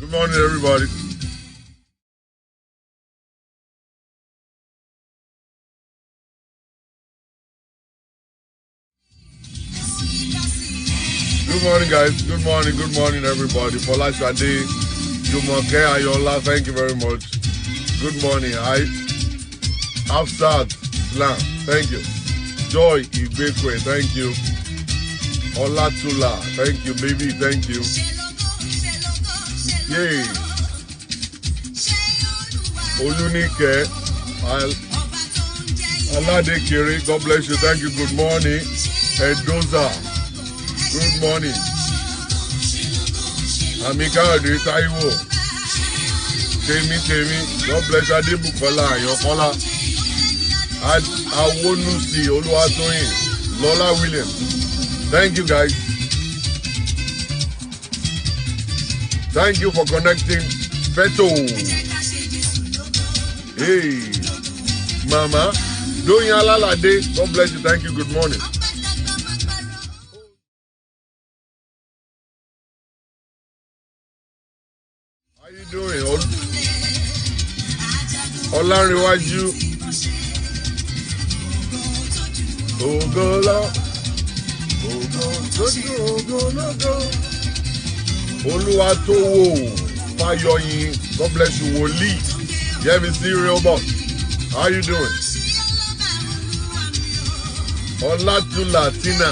Good morning, everybody. Good morning, guys. Good morning, everybody. Fola Shade, Jumoke Ayola, thank you very much. Good morning. Afsad Slam, thank you. Joy Ibekwe, thank you. Olatula, thank you, baby, thank you. Yay. Olunike, Alade Kiri, God bless you, thank you, good morning. Edoza, good morning. Amika Ade Taiwo, Temi, God bless you, Adebukola, Ayokola, Awonusi, Oluwatoyin, Lola Williams. Thank you, guys. Thank you for connecting. Feto. Hey, Mama. Doyin Alalade. God bless you. Thank you. Good morning. How you doing? Olanrewaju. Ogola. Oluwatowo Fayoyin, God bless you, Woli. You have a serial boss. How you doing? Olatula Tina.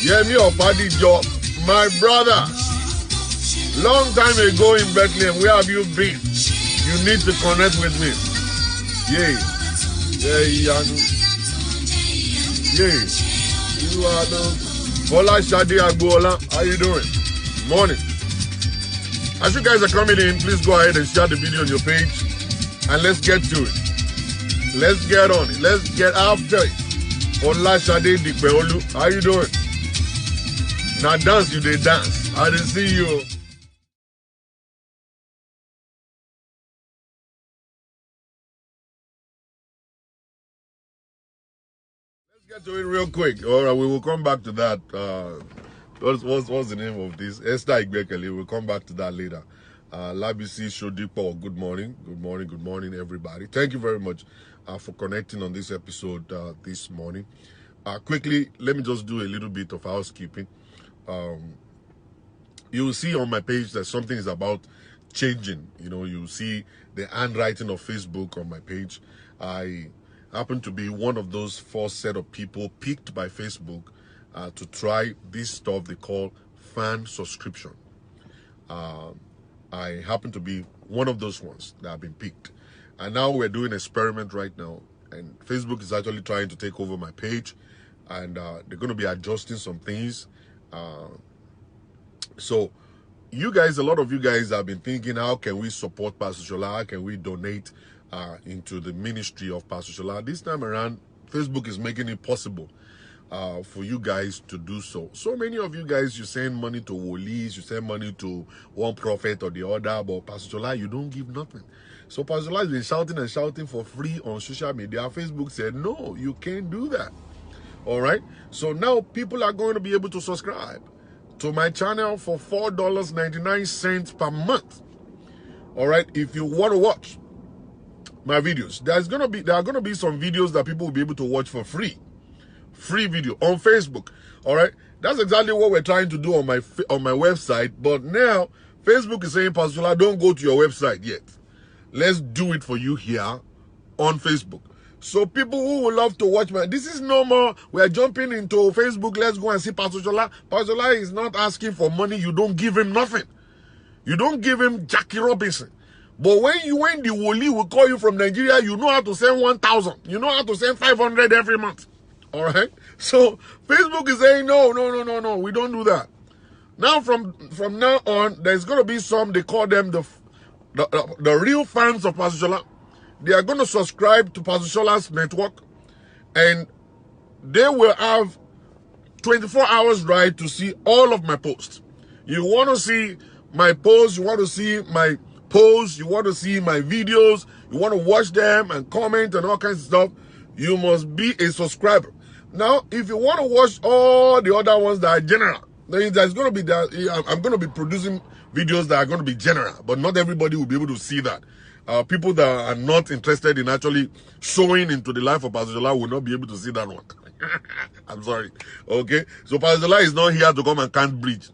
Yeah, me Opadijo, my brother. Long time ago in Bethlehem, where have you been? You need to connect with me. You are the Bola Shadi Agbola. How you doing? Morning. As you guys are coming in, please go ahead and share the video on your page. And let's get to it. Let's get on it. Let's get after it. Bola Shadi Dikbeolu. How you doing? Now dance, you did dance. I didn't see you. Get to it real quick. All right, we will come back to that. What's the name of this? Esther Igbekele. We'll come back to that later. Labisi Shodipo, good morning, everybody. Thank you very much for connecting on this episode this morning. Quickly, let me just do a little bit of housekeeping. You will see on my page that something is about changing. You know, you see the handwriting of Facebook on my page. I happen to be one of those first set of people picked by Facebook to try this stuff they call fan subscription. I happen to be one of those ones that have been picked. And now we're doing an experiment right now. And Facebook is actually trying to take over my page. And they're going to be adjusting some things. So you guys, a lot of you guys have been thinking, how can we support Pastor Shola? How can we donate into the ministry of Pastor Shola? This time around, Facebook is making it possible for you guys to do so. So many of you guys, you send money to Wolis, you send money to one prophet or the other, but Pastor Shola, you don't give nothing. So Pastor Shola has been shouting and shouting for free on social media. Facebook said, no, you can't do that. All right? So now people are going to be able to subscribe to my channel for $4.99 per month. All right? If you want to watch my videos, there are gonna be some videos that people will be able to watch for free video on Facebook. All right, that's exactly what we're trying to do on my website. But now Facebook is saying, Pastor Shola, don't go to your website yet. Let's do it for you here on Facebook. So people who would love to watch this is no more. We're jumping into Facebook. Let's go and see Pastor Shola. Pastor Shola is not asking for money. You don't give him nothing. You don't give him Jackie Robinson. But when the Woli will call you from Nigeria, you know how to send 1,000. You know how to send 500 every month. All right? So Facebook is saying, no, we don't do that. Now, from now on, there's going to be some, they call them the real fans of Pastor Shola. They are going to subscribe to Pastor Shola's network, and they will have 24 hours right to see all of my posts. You want to see my posts, you want to see my posts, you want to see my videos, you want to watch them and comment and all kinds of stuff, you must be a subscriber. Now, if you want to watch all the other ones that are general, There's going to be that. I'm going to be producing videos that are going to be general, but not everybody will be able to see that. People that are not interested in actually showing into the life of Pastor Shola will not be able to see that one. I'm sorry. Okay? So Pastor Shola is not here to come and can't preach.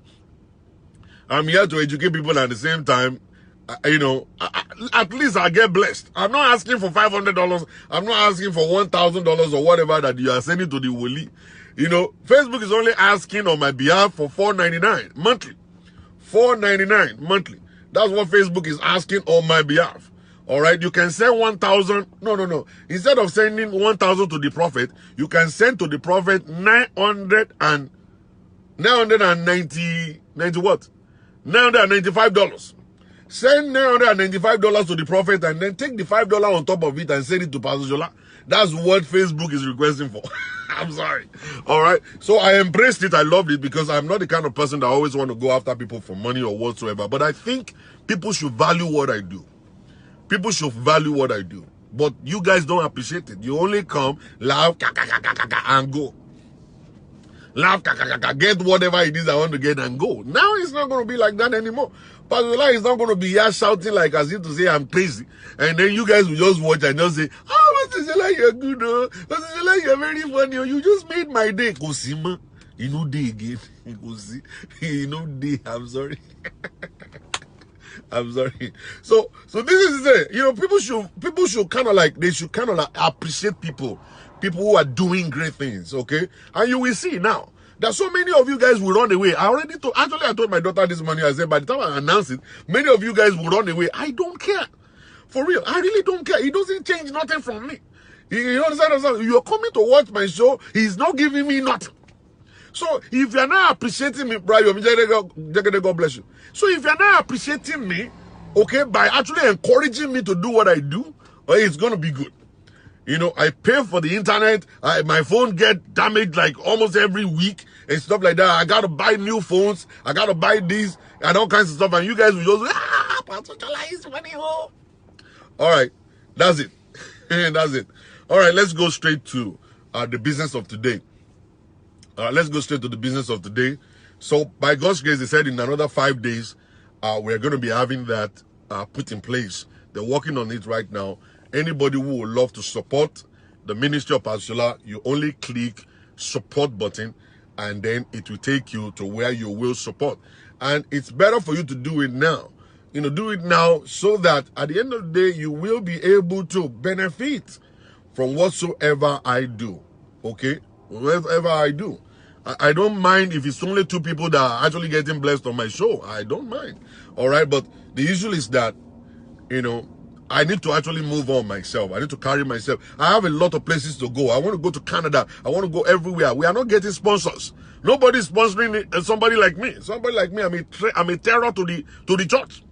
I'm here to educate people, and at the same time, at least I get blessed. I'm not asking for $500. I'm not asking for $1,000 or whatever that you are sending to the wali. Facebook is only asking on my behalf for $4.99 monthly. $4.99 monthly. That's what Facebook is asking on my behalf. All right, you can send 1,000. No. Instead of sending 1,000 to the prophet, you can send to the prophet 990 what? $995. Send $995 to the prophet and then take the $5 on top of it and send it to Pastor Shola. That's what Facebook is requesting for. I'm sorry. All right. So I embraced it. I loved it because I'm not the kind of person that always want to go after people for money or whatsoever. But I think people should value what I do. People should value what I do. But you guys don't appreciate it. You only come, laugh, and go. Laugh, get whatever it is I want to get and go. Now it's not going to be like that anymore. Pastor Shola is not going to be here shouting like as if to say I'm crazy. And then you guys will just watch and just say, oh, Pastor Shola, you're good. Oh. Pastor Shola, you're very funny. Oh. You just made my day. Kosima, you know day again. You know day. I'm sorry. I'm sorry. So this is it. People should kind of like, they should kind of like appreciate people who are doing great things, okay? And you will see now that so many of you guys will run away. I told my daughter this morning, I said, by the time I announce it, many of you guys will run away. I don't care. For real. I really don't care. It doesn't change nothing from me. You understand? You're coming to watch my show. He's not giving me nothing. So if you're not appreciating me, God bless you. So if you're not appreciating me, okay, by actually encouraging me to do what I do, it's going to be good. I pay for the internet. My phone get damaged like almost every week and stuff like that. I got to buy new phones. I got to buy these and all kinds of stuff. And you guys will just, Pastor Shola is money. All right. That's it. That's it. All right. Let's go straight to the business of today. Let's go straight to the business of today. So by God's grace, they said in another 5 days, we're going to be having that put in place. They're working on it right now. Anybody who would love to support the ministry of Pastor Shola, you only click support button and then it will take you to where you will support. And it's better for you to do it now. Do it now so that at the end of the day, you will be able to benefit from whatsoever I do. Okay? Whatever I do. I don't mind if it's only 2 people that are actually getting blessed on my show. I don't mind. All right? But the issue is that, I need to actually move on myself. I need to carry myself. I have a lot of places to go. I want to go to Canada. I want to go everywhere. We are not getting sponsors. Nobody's sponsoring somebody like me. Somebody like me, I'm a terror to the church.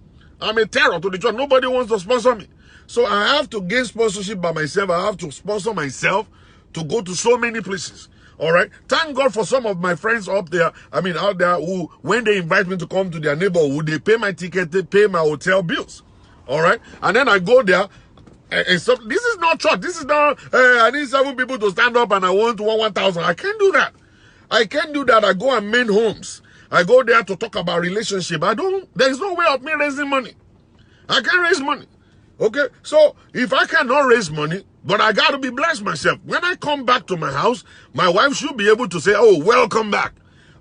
I'm a terror to the church. Nobody wants to sponsor me. So I have to gain sponsorship by myself. I have to sponsor myself to go to so many places. All right. Thank God for some of my friends out there, who, when they invite me to come to their neighborhood, they pay my ticket, they pay my hotel bills. All right. And then I go there. And so this is not church. This is not, I need 7 people to stand up and I want 1,000. I can't do that. I can't do that. I go and mend homes. I go there to talk about relationship. There's no way of me raising money. I can't raise money. Okay. So if I cannot raise money, but I got to be blessed myself. When I come back to my house, my wife should be able to say, oh, welcome back.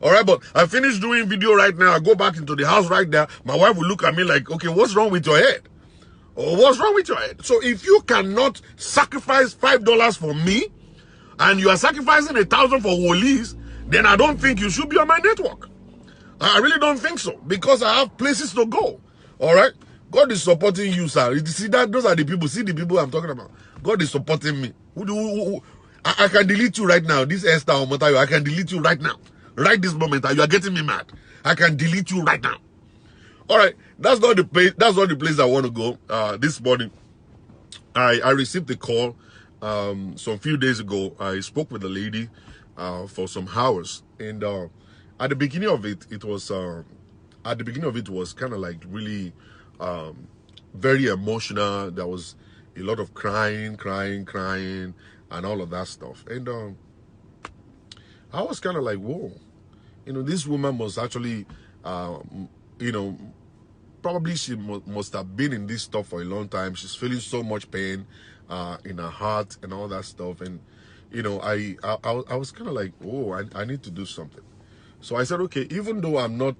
All right, but I finished doing video right now. I go back into the house right there. My wife will look at me like, okay, what's wrong with your head? Or what's wrong with your head? So if you cannot sacrifice $5 for me, and you are sacrificing 1,000 for Woolies, then I don't think you should be on my network. I really don't think so, because I have places to go. All right? God is supporting you, sir. You see that? Those are the people. See the people I'm talking about. God is supporting me. I can delete you right now. This Esther Omotayo, I can delete you right now. Right this moment. You are getting me mad. I can delete you right now. All right. That's not the place. That's not the place I want to go. This morning, I received a call. Some few days ago, I spoke with a lady for some hours, and at the beginning of it was kind of like really very emotional. There was a lot of crying, and all of that stuff. And I was kind of like, whoa, this woman must actually, probably she must have been in this stuff for a long time. She's feeling so much pain in her heart and all that stuff. And, I was kind of like, oh, I need to do something. So I said, okay, even though I'm not,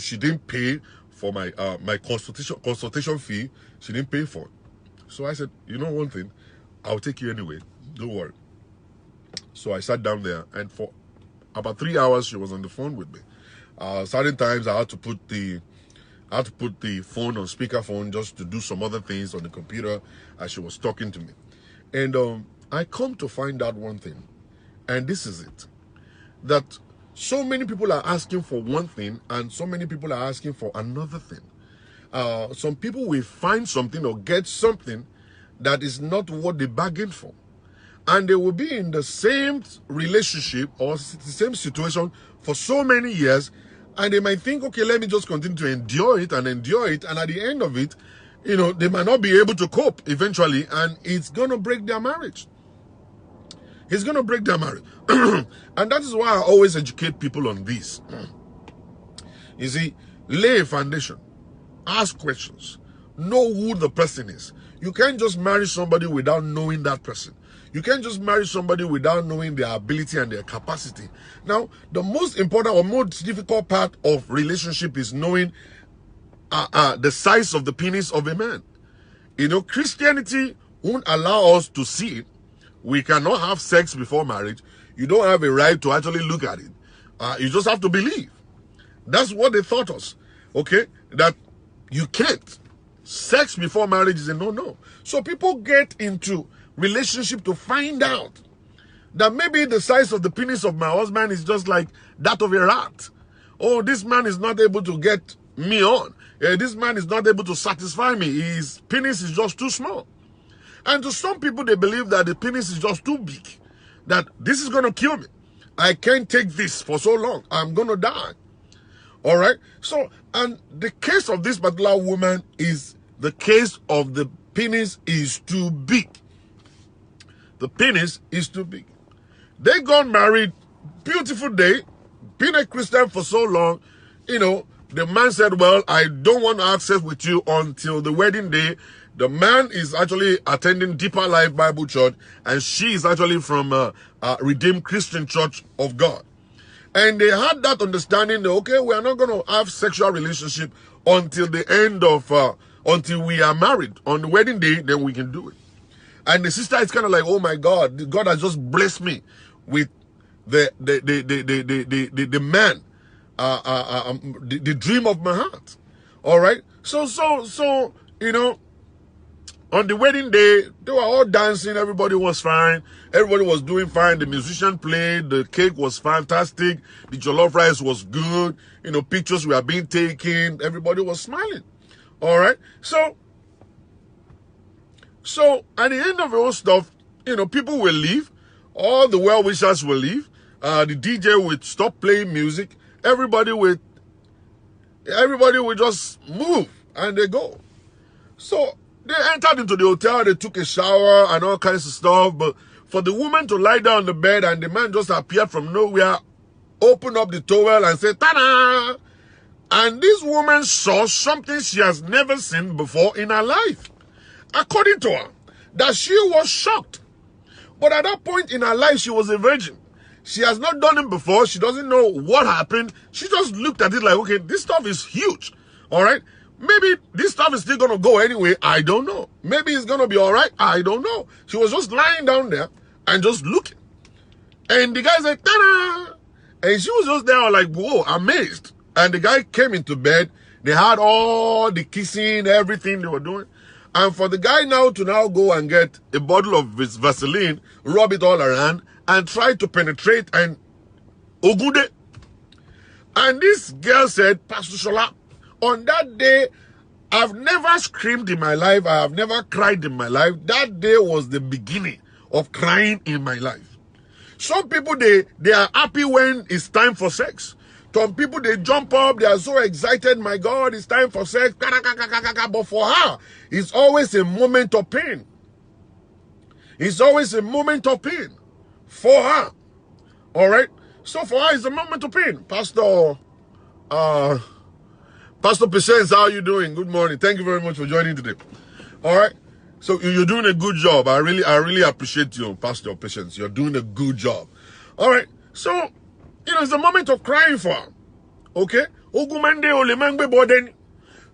she didn't pay for my my consultation fee, she didn't pay for it. So I said, one thing, I'll take you anyway. Don't worry. So I sat down there, and for about 3 hours, she was on the phone with me. Certain times I had to put the phone on speakerphone just to do some other things on the computer as she was talking to me. And I come to find out one thing, and this is it, that so many people are asking for one thing and so many people are asking for another thing. Some people will find something or get something that is not what they bargained for. And they will be in the same relationship or the same situation for so many years, and they might think, okay, let me just continue to endure it, and at the end of it, they might not be able to cope eventually, and it's going to break their marriage. It's going to break their marriage. And that is why I always educate people on this. You see, lay a foundation. Ask questions. Know who the person is. You can't just marry somebody without knowing that person. You can't just marry somebody without knowing their ability and their capacity. Now, the most important or most difficult part of relationship is knowing the size of the penis of a man. Christianity won't allow us to see it. We cannot have sex before marriage. You don't have a right to actually look at it. You just have to believe. That's what they taught us. Okay? That you can't. Sex before marriage is a no-no. So people get into relationship to find out that maybe the size of the penis of my husband is just like that of a rat. Oh, this man is not able to get me on. This man is not able to satisfy me. His penis is just too small. And to some people, they believe that the penis is just too big. That this is going to kill me. I can't take this for so long. I'm going to die. All right? So, and the case of this particular woman is the case of the penis is too big. The penis is too big. They got married, beautiful day, been a Christian for so long. The man said, well, I don't want to have sex with you until the wedding day. The man is actually attending Deeper Life Bible Church, and she is actually from Redeemed Christian Church of God. And they had that understanding that, okay, we are not going to have sexual relationship until the end of, until we are married. On the wedding day, then we can do it. And the sister is kind of like, oh my God, God has just blessed me with the man, the dream of my heart. All right. So, on the wedding day, they were all dancing. Everybody was fine. Everybody was doing fine. The musician played. The cake was fantastic. The jollof rice was good. Pictures were being taken. Everybody was smiling. All right. So at the end of the whole stuff, people will leave. All the well-wishers will leave. The DJ would stop playing music. Everybody would just move and they go. So they entered into the hotel, they took a shower and all kinds of stuff. But for the woman to lie down on the bed and the man just appeared from nowhere, opened up the towel and said, ta-da! And this woman saw something she has never seen before in her life. According to her, that she was shocked. But at that point in her life, she was a virgin. She has not done it before. She doesn't know what happened. She just looked at it like, okay, this stuff is huge. All right? Maybe this stuff is still going to go anyway. I don't know. Maybe it's going to be all right. I don't know. She was just lying down there and just looking. And the guy said, ta-da! And she was just there like, whoa, amazed. And the guy came into bed. They had all the kissing, everything they were doing. And for the guy now to go and get a bottle of Vaseline, rub it all around, and try to penetrate and ogude. And this girl said, Pastor Shola, on that day, I've never screamed in my life. I have never cried in my life. That day was the beginning of crying in my life. Some people, they are happy when it's time for sex. Some people, they jump up. They are so excited. My God, it's time for sex. But for her, it's always a moment of pain. It's always a moment of pain for her. All right? So for her, it's a moment of pain. Pastor Patience, how are you doing? Good morning. Thank you very much for joining today. All right. So you're doing a good job. I really appreciate you, Pastor Patience. You're doing a good job. All right. So, it's a moment of crying for her. Okay? Ogumande olemangbe boden.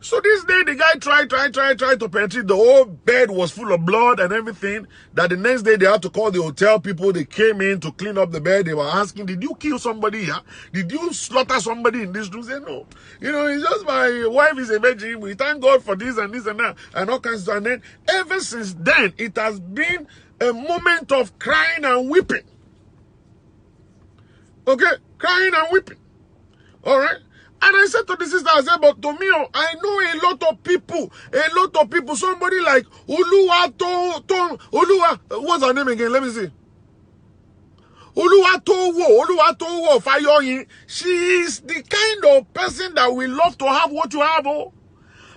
So this day, the guy tried to penetrate. The whole bed was full of blood and everything. That the next day, they had to call the hotel people. They came in to clean up the bed. They were asking, did you kill somebody here? Did you slaughter somebody in this room? Say, no. It's just my wife is a virgin. We thank God for this and that and all kinds of stuff. And then, ever since then, it has been a moment of crying and weeping. Okay? Crying and weeping. All right? And I said to the sister, I said, but to me, I know a lot of people, somebody like Oluwa, what's her name again? Let me see. Oluwa Fayoyin. She is the kind of person that will love to have what you have, oh.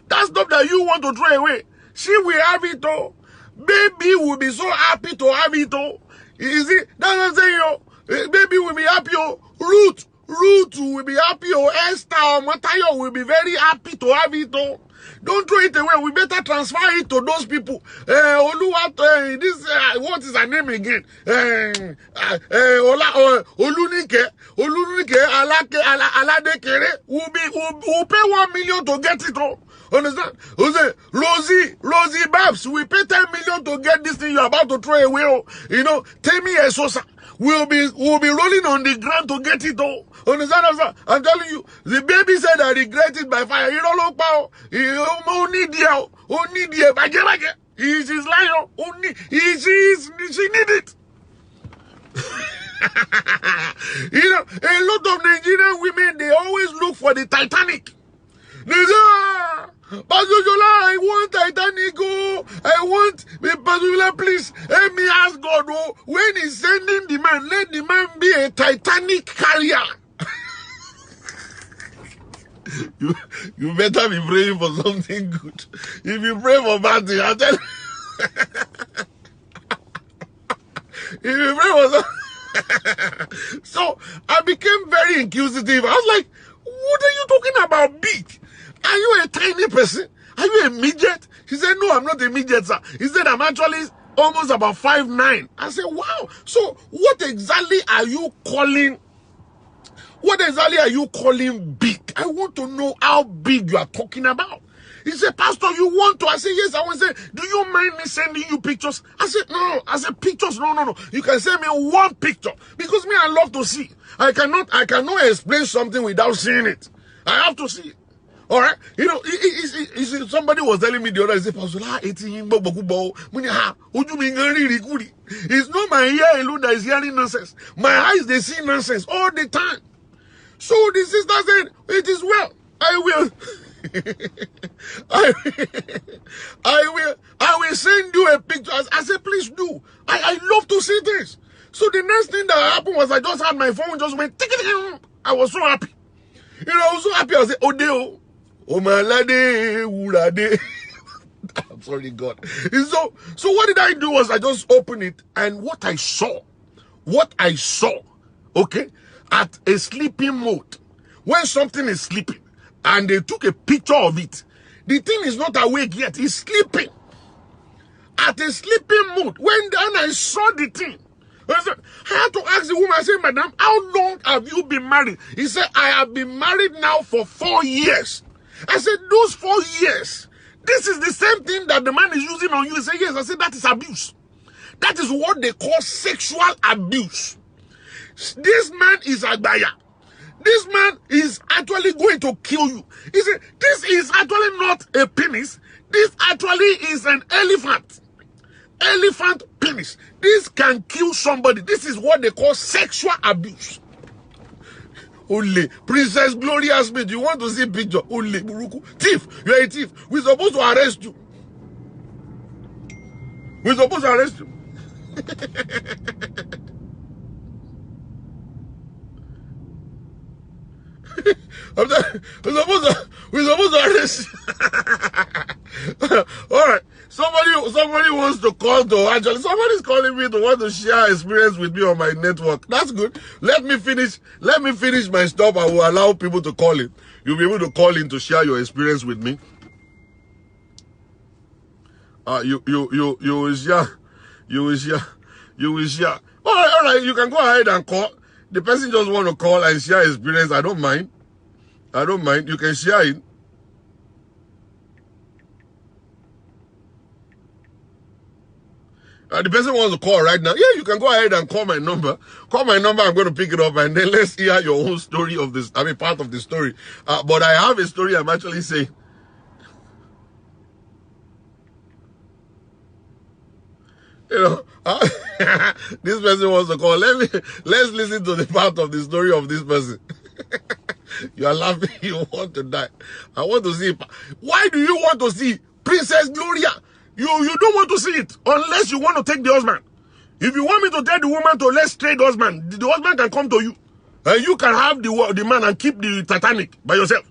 That stuff that you want to throw away. She will have it, oh. Baby will be so happy to have it, oh. Is it? That's what I'm saying, oh. Baby will be happy, oh. Ruth will be happy, or Esther or Matayo will be very happy to have it. Oh. Don't throw it away. We better transfer it to those people. What is her name again? Olunike Aladekere will pay 1 million to get it. Oh. Understand? Rosie Babs, we pay 10 million to get this thing you're about to throw away. Oh. Temi Esosa. We'll be rolling on the ground to get it all. Understand? I'm telling you, the baby said I regret it by fire. You don't look power. Only she's lying. She need it. A lot of Nigerian women, they always look for the Titanic. They say, Pastor, I want Titanic, oh. I want, Pastor, please, let me ask God, oh, when he's sending the man, let the man be a Titanic carrier. You better be praying for something good. If you pray for bad thing, I'll tell you. If you pray for something. So, I became very inquisitive. I was like, what are you talking about big? Are you a tiny person? Are you a midget? He said, no, I'm not a midget, sir. He said, I'm actually almost about 5'9". I said, wow. So what exactly are you calling big? I want to know how big you are talking about. He said, Pastor, you want to? I said, yes. I want to say, do you mind me sending you pictures? I said, no. I said, pictures? No. You can send me one picture. Because me, I love to see. I cannot explain something without seeing it. I have to see it. All right, somebody was telling me the other day, Pastor, it's not my ear alone that is hearing nonsense. My eyes, they see nonsense all the time. So the sister said, it is well. I will send you a picture. I said, please do. I love to see this. So the next thing that happened was I just had my phone just went, I was so happy. I was so happy. I said, Odeo. I'm sorry, God. So what did I do was I just opened it, and what I saw, okay, at a sleeping mode, when something is sleeping, and they took a picture of it, the thing is not awake yet, it's sleeping. At a sleeping mode, when then I saw the thing, I had to ask the woman, I said, Madam, how long have you been married? He said, I have been married now for 4 years. I said, those 4 years, this is the same thing that the man is using on you. He said, yes. I said, that is abuse. That is what they call sexual abuse. This man is a buyer. This man is actually going to kill you. He said, this is actually not a penis. This actually is an elephant. Elephant penis. This can kill somebody. This is what they call sexual abuse. Only Princess Gloria Smith, you want to see a picture? Only Buruku. Thief, you're a thief. We're supposed to arrest you. We're supposed to arrest you. We're supposed to arrest you. Alright. Somebody wants to call to actually. Somebody's calling me to want to share experience with me on my network. That's good. Let me finish my stuff. I will allow people to call in. You'll be able to call in to share your experience with me. You will share. All right. You can go ahead and call. The person just want to call and share experience. I don't mind. You can share it. The person wants to call right now. Yeah, you can go ahead and call my number. Call my number. I'm going to pick it up, and then let's hear your own story of this. I mean, part of the story. But I have a story I'm actually saying. You know, this person wants to call. Let's listen to the part of the story of this person. You are laughing. You want to die. I want to see. Why do you want to see Princess Gloria? You don't want to see it unless you want to take the husband. If you want me to tell the woman to let's trade husband, the husband can come to you. And you can have the man and keep the Titanic by yourself.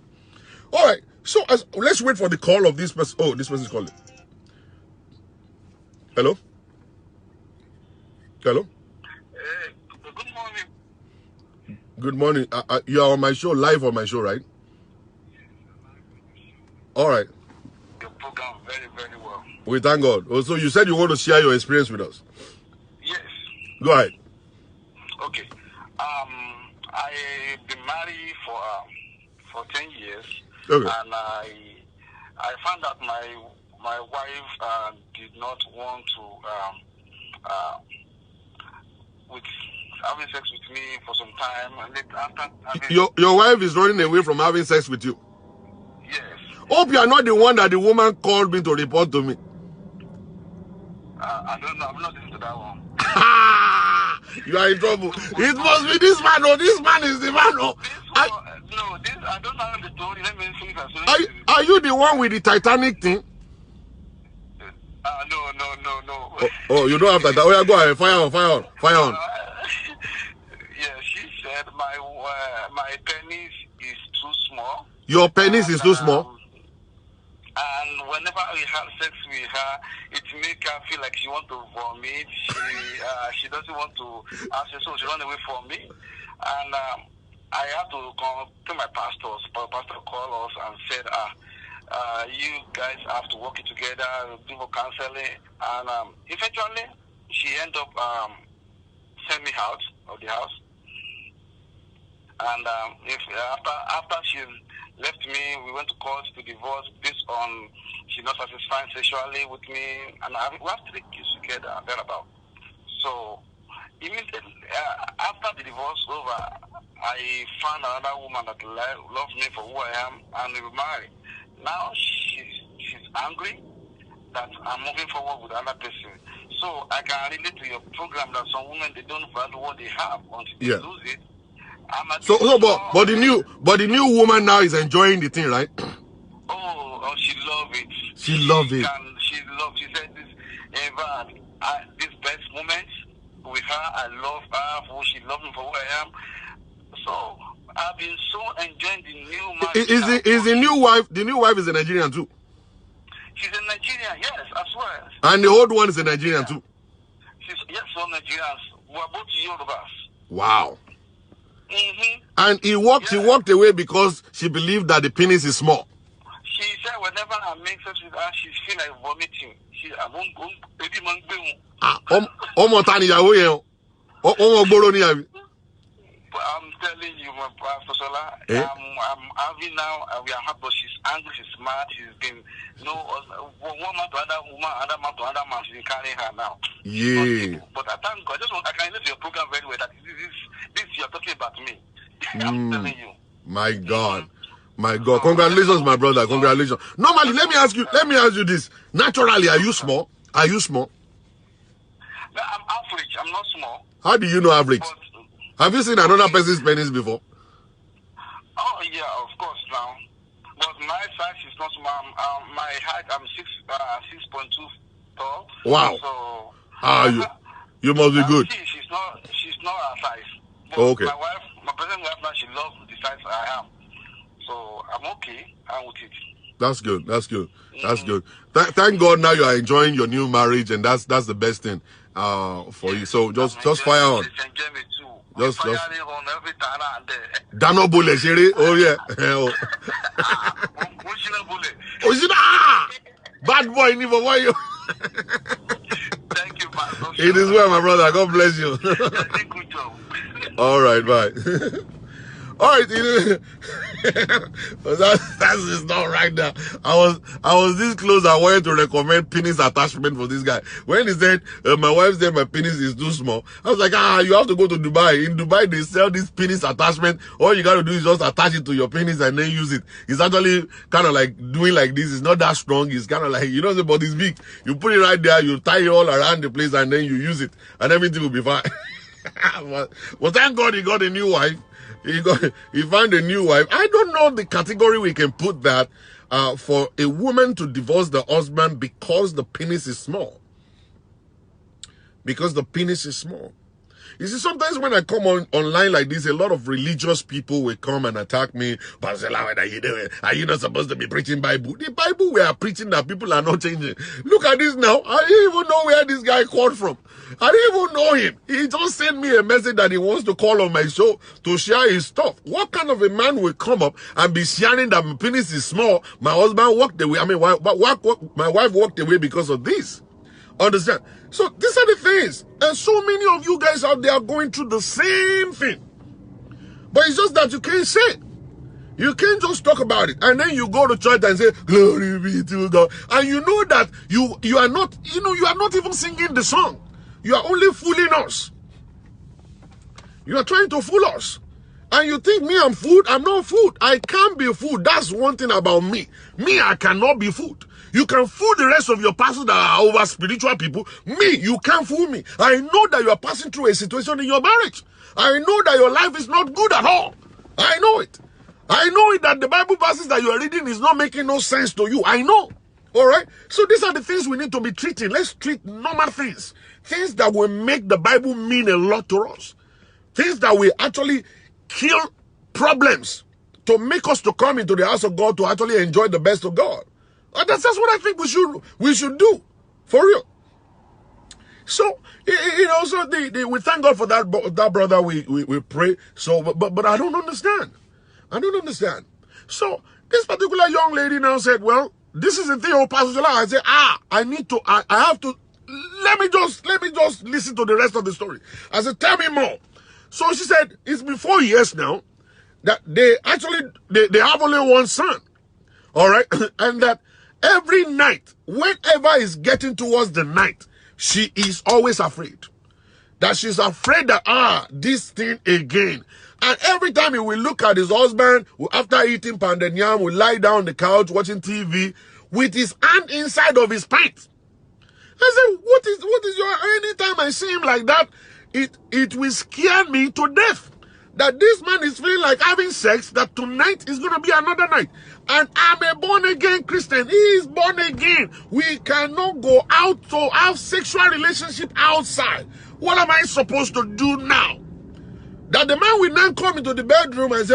All right. So let's wait for the call of this person. Oh, this person is calling. Hello? Hello? Good morning. Good morning. You are on my show, live on my show, right? All right. Your program very, very well. We thank God. Also, you said you want to share your experience with us. Yes. Go ahead. Okay. I've been married for 10 years. Okay. And I found out my wife did not want to with having sex with me for some time, and then after having... Your wife is running away from having sex with you. Yes. Hope you are not the one that the woman called me to report to me. I don't know. I'm not into that one. You are in trouble. It must be this man. Oh, this man is the man. Oh. I don't know the story. Let me finish. Are you the one with the Titanic thing? No. Oh, you don't have that. Oh, yeah, go ahead. Fire on. Yeah, she said my penis is too small. Your penis is too small? And whenever we have sex with her, it makes her feel like she wants to vomit. She doesn't want to answer, so she runs away from me. And I have to come to my pastors. My pastor called us and said, you guys have to work it together, do for counseling. And eventually, she ended up sending me out of the house. And after she left me, we went to court to divorce based on she not satisfied sexually with me, and we have 3 kids together and thereabout. So immediately after the divorce over, I found another woman that loves me for who I am, and we were married. Now she's angry that I'm moving forward with another person. So I can relate to your program that some women, they don't value what they have until they lose it. But the new woman now is enjoying the thing, right? Oh, she loves it. She loves it. She said this best moment with her. I love her for who she loves me for who I am. So I've been so enjoying the new marriage. Is the new wife? The new wife is a Nigerian too. She's a Nigerian, yes, as well. And the old one is a Nigerian too. Yes, all Nigerians. We're both Yorubas. Wow. And she walked away because she believed that the penis is small. She said whenever I make sex with her, she feels like vomiting. I'm telling you, my Pastor Sola, I'm having now, we are happy, she's angry, she's mad, she's been, one man to another woman, another man to another man, she's been carrying her now. Yeah. But I thank God, I can listen to your program very well, that this you're talking about me. I'm telling you. My God. My God. Congratulations, my brother. Congratulations. Normally, let me ask you this. Naturally, are you small? Are you small? No, I'm average. I'm not small. How do you know average? Have you seen another person's penis before? Oh, yeah, of course now. But my size is not small. My height, I'm 6.2 tall. Wow. So, you must be good. She's not her size. But okay. My present wife now, she loves the size I am. So I'm okay. I'm with it. That's good. That's good. That's good. Thank God now you are enjoying your new marriage, and that's the best thing for you. So just fire on. Just Dano Bule Shere. Oh yeah. Bad boy, Nivo, why you? Thank you, Pastor. It is well, my brother. God bless you. Good job. All right, bye. All right, that's not right now. I was this close. I wanted to recommend penis attachment for this guy. When he said my wife said my penis is too small, I was like, you have to go to Dubai. In Dubai, they sell this penis attachment. All you got to do is just attach it to your penis and then use it. It's actually kind of like doing like this. It's not that strong. It's kind of like, the body's big. You put it right there. You tie it all around the place and then you use it, and everything will be fine. Well, thank God he got a new wife. He found a new wife. I don't know the category we can put that for a woman to divorce the husband because the penis is small. Because the penis is small. You see, sometimes when I come online like this, a lot of religious people will come and attack me. Pastor, what are you doing? Are you not supposed to be preaching Bible? The Bible we are preaching that people are not changing. Look at this now. I didn't even know where this guy called from. I didn't even know him. He just sent me a message that he wants to call on my show to share his stuff. What kind of a man will come up and be sharing that my penis is small? My husband walked away. I mean, my wife walked away because of this. Understand? So these are the things. And so many of you guys out there are going through the same thing. But it's just that you can't say it. You can't just talk about it. And then you go to church and say, glory be to God. And you know that you are not, you are not even singing the song. You are only fooling us. You are trying to fool us. And you think me, I'm fooled? I'm not fooled. I can't be fooled. That's one thing about me. Me, I cannot be fooled. You can fool the rest of your pastors that are over spiritual people. Me, you can't fool me. I know that you are passing through a situation in your marriage. I know that your life is not good at all. I know it. I know it that the Bible passages that you are reading is not making no sense to you. I know. All right? So these are the things we need to be treating. Let's treat normal things. Things that will make the Bible mean a lot to us. Things that will actually kill problems to make us to come into the house of God to actually enjoy the best of God. And that's what I think we should do, for real. So, so we thank God for that brother. We pray. So, but I don't understand. I don't understand. So this particular young lady now said, well, this is the thing of Pastor Jola. I said, I have to. Let me just listen to the rest of the story. I said, tell me more. So she said, it's been 4 years now that they have only one son. All right. And that every night, whenever it's getting towards the night, she is always afraid. That she's afraid that, this thing again. And every time he will look at his husband, after eating pounded yam, will lie down on the couch watching TV with his hand inside of his pants. I said, what is your, anytime I see him like that, it will scare me to death. That this man is feeling like having sex, that tonight is going to be another night. And I'm a born-again Christian. He is born again. We cannot go out to have sexual relationship outside. What am I supposed to do now? That the man will now come into the bedroom and say,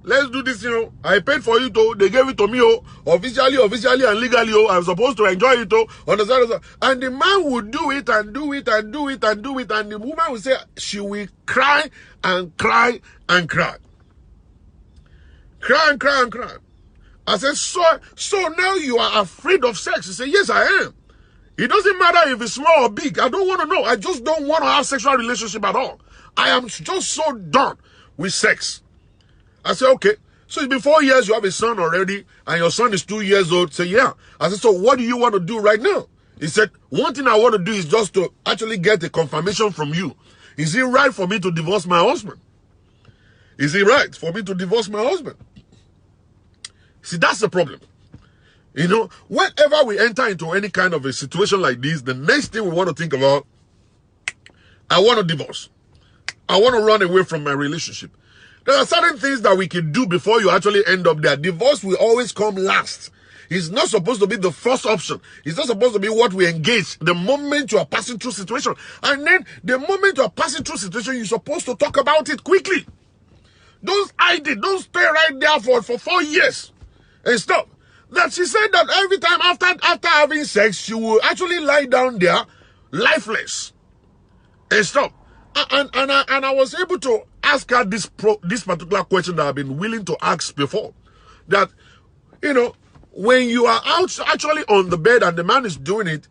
let's do this, I paid for it, they gave it to me, officially and legally, I'm supposed to enjoy it, understand? And the man will do it and do it and do it and do it, and the woman will say, she will cry and cry and cry. Cry and cry and cry. I said, so now you are afraid of sex? He said, yes, I am. It doesn't matter if it's small or big. I don't want to know. I just don't want to have sexual relationship at all. I am just so done with sex. I said, okay. So it's been 4 years, you have a son already, and your son is 2 years old. Say, yeah. I said, so what do you want to do right now? He said, one thing I want to do is just to actually get a confirmation from you. Is it right for me to divorce my husband? Is it right for me to divorce my husband? See, that's the problem. Whenever we enter into any kind of a situation like this, the next thing we want to think about, I want to divorce. I want to run away from my relationship. There are certain things that we can do before you actually end up there. Divorce will always come last. It's not supposed to be the first option. It's not supposed to be what we engage the moment you are passing through situation. And then the moment you are passing through situation, you're supposed to talk about it quickly. Don't hide it. Don't stay right there for 4 years and stop. that she said that every time after having sex, she will actually lie down there, lifeless, and stop. And I was able to ask her this particular question that I've been willing to ask before. That, you know, when you are out actually on the bed and the man is doing it,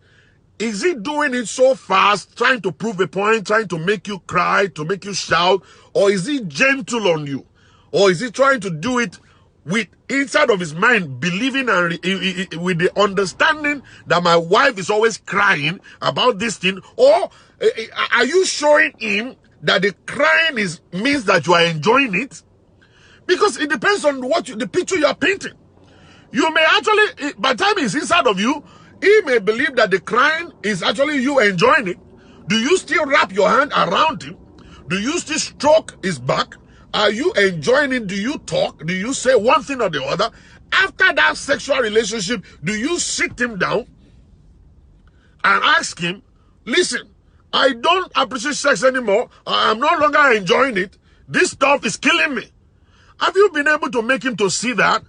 is he doing it so fast, trying to prove a point, trying to make you cry, to make you shout, or is he gentle on you? Or is he trying to do it with inside of his mind, believing and with the understanding that my wife is always crying about this thing? Or are you showing him that the crying means that you are enjoying it? Because it depends on the picture you are painting. You may actually, by the time it's inside of you, he may believe that the crying is actually you enjoying it. Do you still wrap your hand around him? Do you still stroke his back? Are you enjoying it? Do you talk? Do you say one thing or the other? After that sexual relationship, do you sit him down and ask him, listen, I don't appreciate sex anymore. I am no longer enjoying it. This stuff is killing me. Have you been able to make him to see that?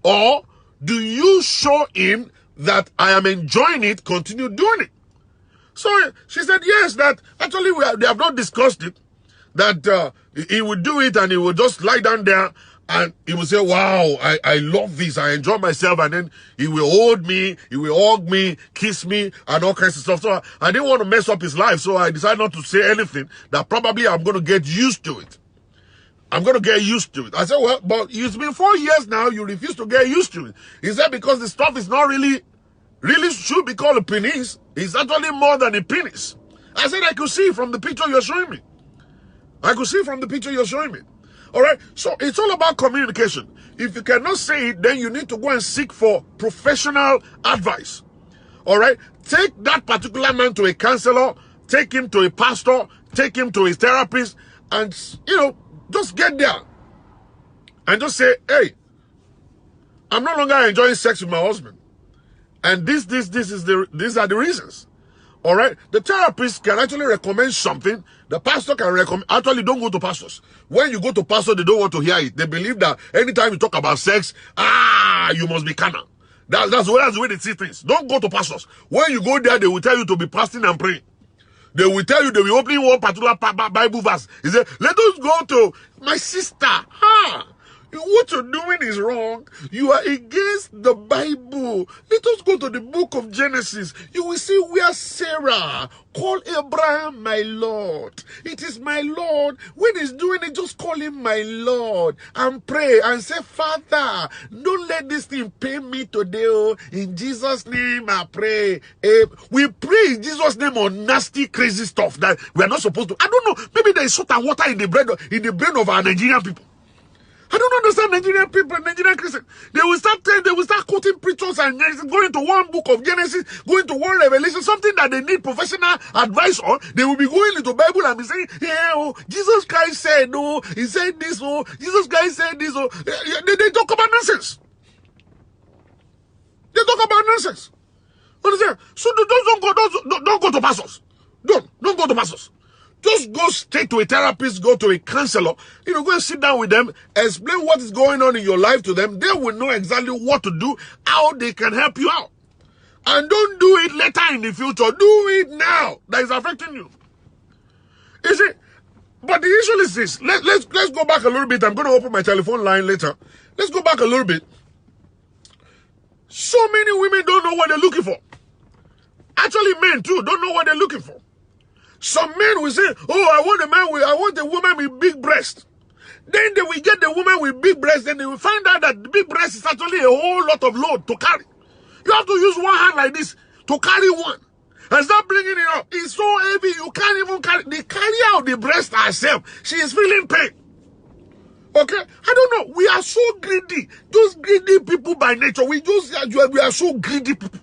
Or do you show him that I am enjoying it, continue doing it? So she said yes, that actually they have not discussed it, that he would do it and he would just lie down there and he would say, wow, I love this, I enjoy myself, and then he will hold me, he will hug me, kiss me, and all kinds of stuff. So I didn't want to mess up his life, so I decided not to say anything, that probably I'm going to get used to it. I'm going to get used to it. I said, well, but it's been 4 years now, you refuse to get used to it. He said, because the stuff is not really should be called a penis. It's actually more than a penis. I said, I could see from the picture you're showing me. I could see from the picture you're showing me. All right? So it's all about communication. If you cannot say it, then you need to go and seek for professional advice. All right? Take that particular man to a counselor, take him to a pastor, take him to a therapist, and, you know, just get there and just say, hey, I'm no longer enjoying sex with my husband. And these are the reasons. All right? The therapist can actually recommend something. The pastor can recommend. Actually, don't go to pastors. When you go to pastor, they don't want to hear it. They believe that anytime you talk about sex, you must be carnal. That's the way they see things. Don't go to pastors. When you go there, they will tell you to be fasting and praying. They will tell you, they will open one particular Bible verse. He said, let us go to my sister. What you're doing is wrong. You are against the Bible. Let us go to the book of Genesis. You will see where Sarah called Abraham my Lord. It is my Lord. When he's doing it, just call him my Lord and pray and say, Father, don't let this thing pain me today. Oh. In Jesus' name I pray. We pray in Jesus' name on nasty, crazy stuff that we are not supposed to. I don't know. Maybe there is salt and water in the brain of our Nigerian people. I don't understand Nigerian people, Nigerian Christians. They will start quoting preachers and going to one book of Genesis, going to one Revelation, something that they need professional advice on. They will be going into the Bible and be saying, yeah, oh, Jesus Christ said, oh, he said this, oh, Jesus Christ said this, oh. They talk about nonsense. They talk about nonsense. Understand? So don't go to pastors. Don't go to pastors. Just go straight to a therapist, go to a counselor, go and sit down with them, explain what is going on in your life to them. They will know exactly what to do, how they can help you out. And don't do it later in the future. Do it now. That is affecting you. You see, but the issue is this. Let's go back a little bit. I'm going to open my telephone line later. Let's go back a little bit. So many women don't know what they're looking for. Actually, men too don't know what they're looking for. Some men will say, oh, I want a woman with big breasts. Then they will get the woman with big breasts, then they will find out that the big breast is actually a whole lot of load to carry. You have to use one hand like this to carry one. And start bringing it up. It's so heavy, you can't even carry. They carry out the breast herself. She is feeling pain. Okay? I don't know. We are so greedy. Those greedy people by nature. We are so greedy people.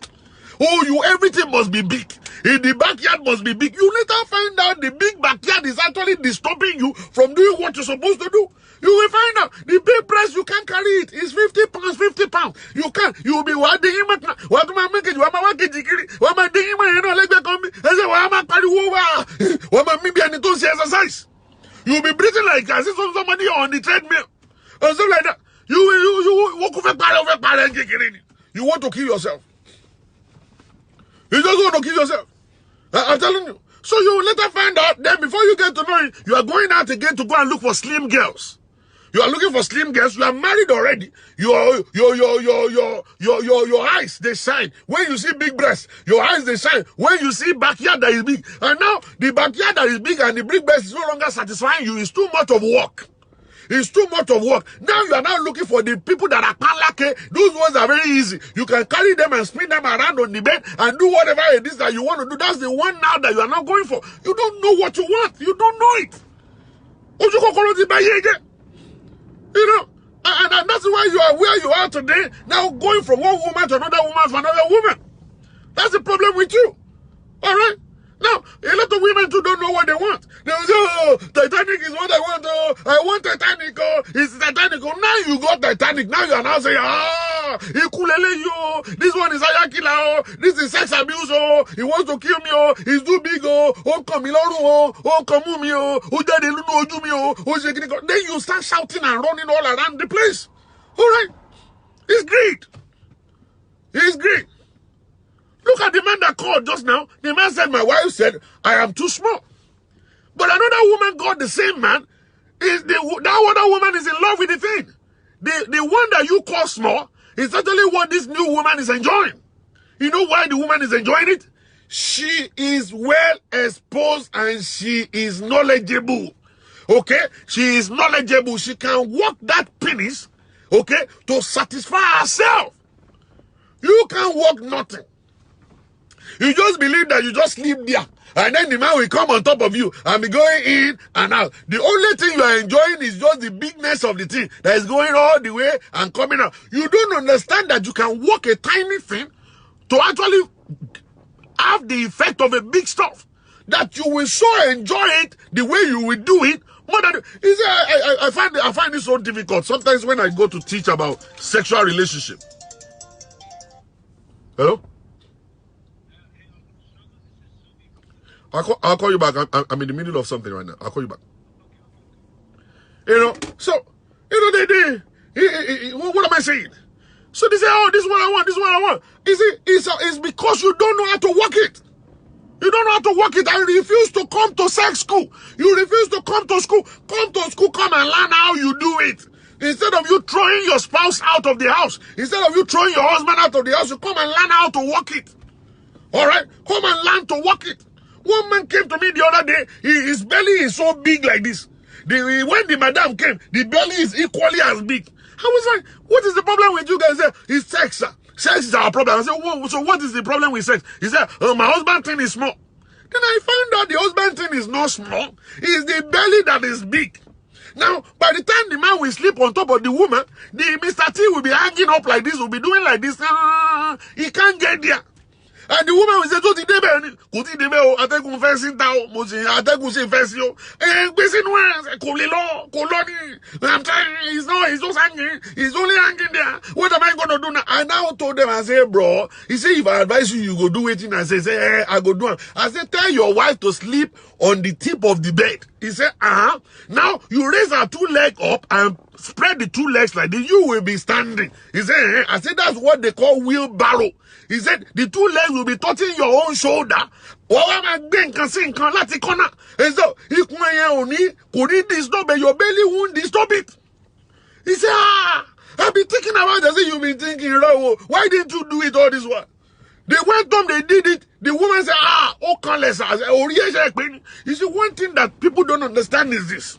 Oh, everything must be big. In the backyard must be big. You later find out the big backyard is actually disturbing you from doing what you're supposed to do. You will find out the big breast, you can't carry it. It's 50 pounds, 50 pounds. You can't. You will be what am I making? What am I making? What am I doing? Exercise. You will be breathing like as if somebody on the treadmill or something like that. You walk over. You want to kill yourself. You just want to kill yourself. I'm telling you. So you will later find out, then before you get to know it, you are going out again to go and look for slim girls. You are looking for slim girls. You are married already. Your eyes, they shine. When you see big breasts, your eyes, they shine. When you see backyard that is big. And now, the backyard that is big and the big breast is no longer satisfying you. It's too much of work. It's too much of work. Now you are now looking for the people that are panlake. Those ones are very easy. You can carry them and spin them around on the bed and do whatever it is that you want to do. That's the one now that you are not going for. You don't know what you want. You don't know it. You know, and that's why you are where you are today. Now going from one woman to another woman to another woman. That's the problem with you. All right? Now, a lot of women too don't know what they want. They will say, oh, Titanic is what I want. Oh, I want Titanic. Oh, it's Titanic. Oh, now you got Titanic. Now you are now saying, Ikulele yo. This one is Ayakila. Oh, this is sex abuse. Oh, he wants to kill me. Oh, he's too big. Oh, Kamiloru. Oh, Kamumi. Oh, Ujade Lunu Ojumi. Oh, then you start shouting and running all around the place. All right? It's great. It's great. Look at the man that called just now. The man said, my wife said, I am too small. But another woman called the same man. That other woman is in love with the thing. The one that you call small is actually what this new woman is enjoying. You know why the woman is enjoying it? She is well exposed and she is knowledgeable. Okay? She is knowledgeable. She can work that penis, okay, to satisfy herself. You can't work nothing. You just believe that you just sleep there. And then the man will come on top of you and be going in and out. The only thing you are enjoying is just the bigness of the thing that is going all the way and coming out. You don't understand that you can work a tiny thing to actually have the effect of a big stuff. That you will so enjoy it the way you will do it. More than, I find it so difficult. Sometimes when I go to teach about sexual relationship. Hello? I'll call you back. I'm in the middle of something right now. I'll call you back. You know, so, you know, what am I saying? So they say, oh, this is what I want, this is what I want. It's because you don't know how to work it. You don't know how to work it and you refuse to come to sex school. You refuse to come to school. Come to school, come and learn how you do it. Instead of you throwing your spouse out of the house, instead of you throwing your husband out of the house, you come and learn how to work it. All right? Come and learn to work it. One man came to me the other day. His belly is so big like this. When the madam came, the belly is equally as big. I was like, what is the problem with you guys? He said, it's sex, sir. Sex is our problem. I said, whoa, so what is the problem with sex? He said, my husband thing is small. Then I found out the husband thing is not small. It's the belly that is big. Now, by the time the man will sleep on top of the woman, the Mr. T will be hanging up like this, will be doing like this. He can't get there. And the woman will say, "Tó ti débẹ̀, kò ti débẹ̀ o, atẹ́gùn fẹ́ sí ta o, mo ṣe atẹ́gùn ṣe fẹ́ sí o. Gbèsè nù ẹ̀, kò lè lọ, kò lọ ní. I'm telling you, he's just hanging. He's only hanging there. What am I going to do now?" I now told them, I say, bro, he said, if I advise you, you go do it. I say, I go do it. I said, tell your wife to sleep on the tip of the bed. He said, Now, you raise her two legs up and spread the two legs like this. You will be standing. He said, I said, that's what they call wheelbarrow. He said, the two legs will be touching your own shoulder. And so, your belly won't disturb it. He said, I've been thinking about it. I said, you've been thinking, why didn't you do it all this while? They went home, they did it. The woman said, I said, you see, one thing that people don't understand is this.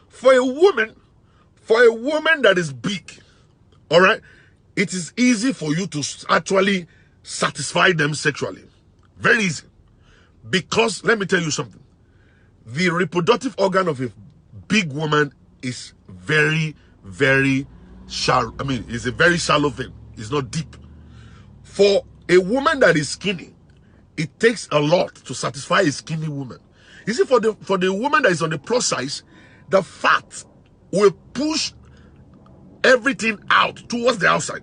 For a woman that is big, all right, it is easy for you to actually satisfy them sexually. Very easy. Because, let me tell you something. The reproductive organ of a big woman is very, very shallow. I mean, it's a very shallow thing. It's not deep. For a woman that is skinny, it takes a lot to satisfy a skinny woman. You see, for the woman that is on the plus size, the fat will push everything out towards the outside.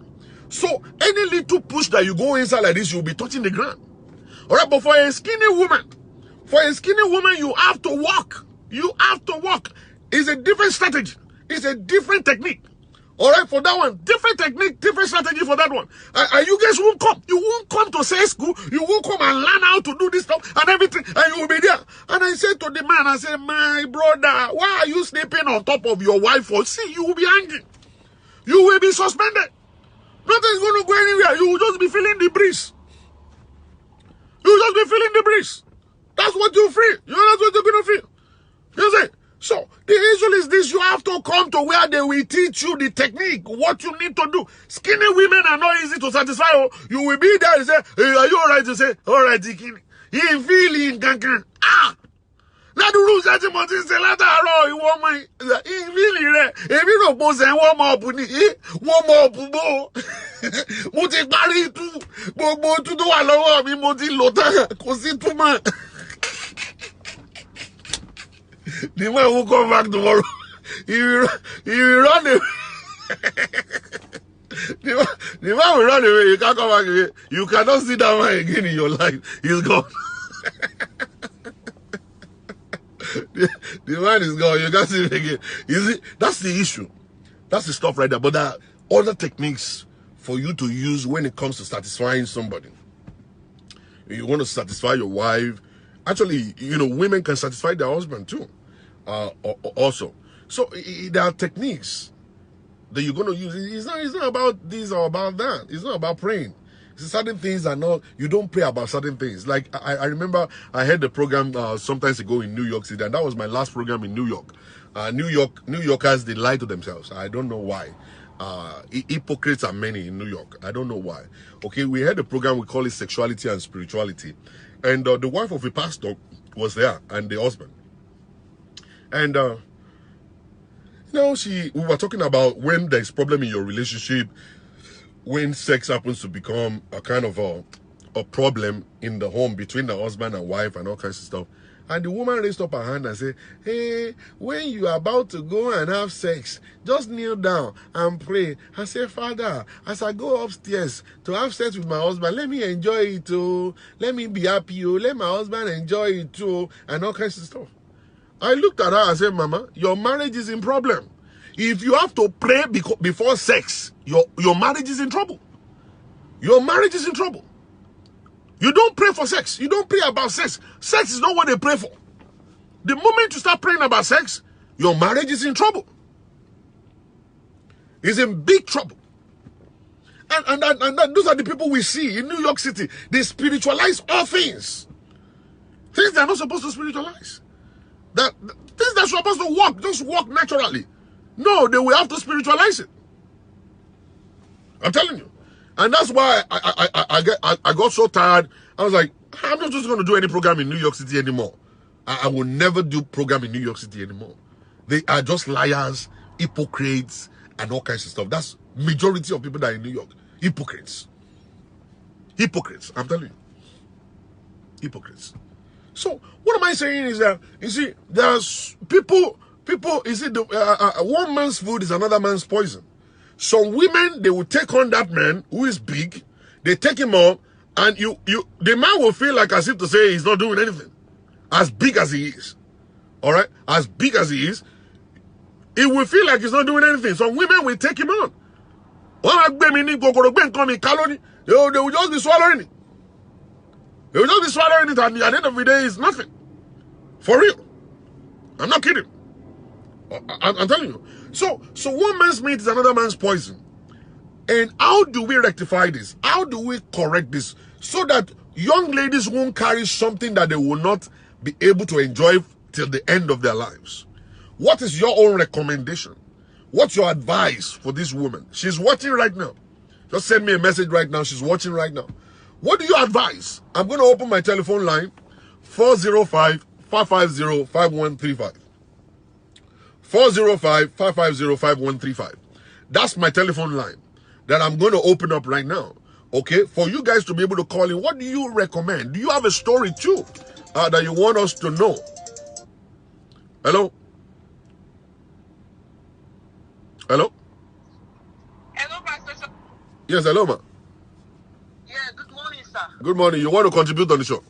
So any little push that you go inside like this, you'll be touching the ground. All right, but for a skinny woman, you have to walk. You have to walk. It's a different strategy. It's a different technique. All right, for that one, different technique, different strategy for that one. And you guys won't come. You won't come to say school. You won't come and learn how to do this stuff and everything. And you will be there. And I said to the man, I said, my brother, why are you sleeping on top of your wife? For see, you will be hanging. You will be suspended. Nothing's going to go anywhere. You will just be feeling the breeze. You will just be feeling the breeze. That's what you feel. You know, that's what you're going to feel. You see? So, the issue is this. You have to come to where they will teach you the technique, what you need to do. Skinny women are not easy to satisfy. Oh, you will be there and say, hey, are you all right? You say, all right, skinny. You feeling cancan. Ah! Now the rules that you must say, let her roll. You want my, you feeling there. If you don't post and warm up, bo. Moti pari tu. Bo tu do alowo mi moti lota. Kosi tu man. The man will come back tomorrow. He will run away. The man will run away. You can't come back again. You cannot see that man again in your life. He's gone. the man is gone. You can't see him again. You see, that's the issue. That's the stuff right there. But there are other techniques for you to use when it comes to satisfying somebody. You want to satisfy your wife. Actually, you know, women can satisfy their husband too. Also. So there are techniques that you're going to use. It's not about this or about that. It's not about praying. Certain things are not, you don't pray about certain things. Like, I remember I had the program sometimes ago in New York City, and that was my last program in New York. New Yorkers, they lie to themselves. I don't know why. Hypocrites are many in New York. I don't know why. Okay, we had a program, we call it Sexuality and Spirituality. And the wife of a pastor was there, and the husband. And, you know, we were talking about when there's problem in your relationship, when sex happens to become a kind of a problem in the home between the husband and wife and all kinds of stuff. And the woman raised up her hand and said, hey, when you are about to go and have sex, just kneel down and pray. I say, Father, as I go upstairs to have sex with my husband, let me enjoy it too. Let me be happy. Let my husband enjoy it too. And all kinds of stuff. I looked at her and said, Mama, your marriage is in problem. If you have to pray before sex, your marriage is in trouble. Your marriage is in trouble. You don't pray for sex. You don't pray about sex. Sex is not what they pray for. The moment you start praying about sex, your marriage is in trouble. It's in big trouble. And those are the people we see in New York City. They spiritualize all things. Things they're not supposed to spiritualize. Things that are supposed to work, just work naturally. No, they will have to spiritualize it. I'm telling you. And that's why I got so tired. I was like, I'm not just going to do any program in New York City anymore. I will never do program in New York City anymore. They are just liars, hypocrites, and all kinds of stuff. That's majority of people that are in New York. Hypocrites. Hypocrites. I'm telling you. Hypocrites. So, what am I saying is that, you see, there's people, you see, one man's food is another man's poison. Some women, they will take on that man who is big, they take him on, and the man will feel like as if to say he's not doing anything. As big as he is. Alright? As big as he is, he will feel like he's not doing anything. Some women will take him on. They will just be swallowing it. They will just be swallowing it, and at the end of the day, it's nothing. For real. I'm not kidding. I'm telling you. So one man's meat is another man's poison. And how do we rectify this? How do we correct this? So that young ladies won't carry something that they will not be able to enjoy till the end of their lives. What is your own recommendation? What's your advice for this woman? She's watching right now. Just send me a message right now. She's watching right now. What do you advise? I'm going to open my telephone line. 405-550-5135. 405-550-5135. That's my telephone line that I'm going to open up right now. Okay? For you guys to be able to call in, what do you recommend? Do you have a story too that you want us to know? Hello? Hello? Hello, Pastor. Yes, hello, ma. Yeah, good morning, sir. Good morning. You want to contribute on the show?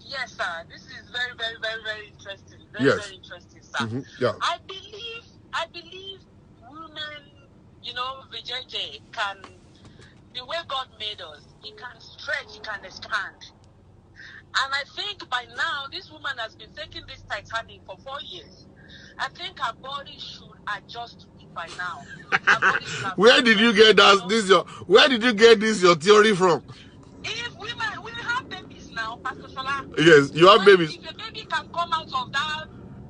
Yes, sir. This is very, very, very, very interesting. Yes. Very interesting, sir. Yeah. I believe women you know, VJJ can, the way God made us, He can stretch, He can expand. And I think by now, this woman has been taking this Titanic for 4 years. I think her body should adjust to it by now. Her body should have Where did you get that? Where did you get your theory from? If women, we have babies now, Pastor Shola. Yes, you have babies. If a baby can come out of that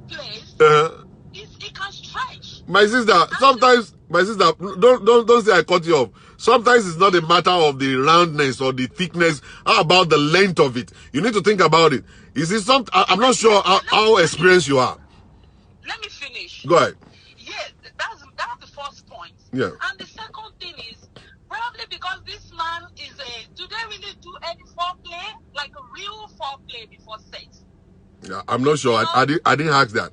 place, it can stretch. My sister, sometimes, don't say I cut you off. Sometimes it's not a matter of the roundness or the thickness. How about the length of it? You need to think about it. You see, I'm not sure how experienced you are. Let me finish. Go ahead. Yeah, that's the first point. Yeah. And the second thing is, probably because this man is do they really do any foreplay? Like a real foreplay before sex? Yeah, I'm not sure. I didn't ask that.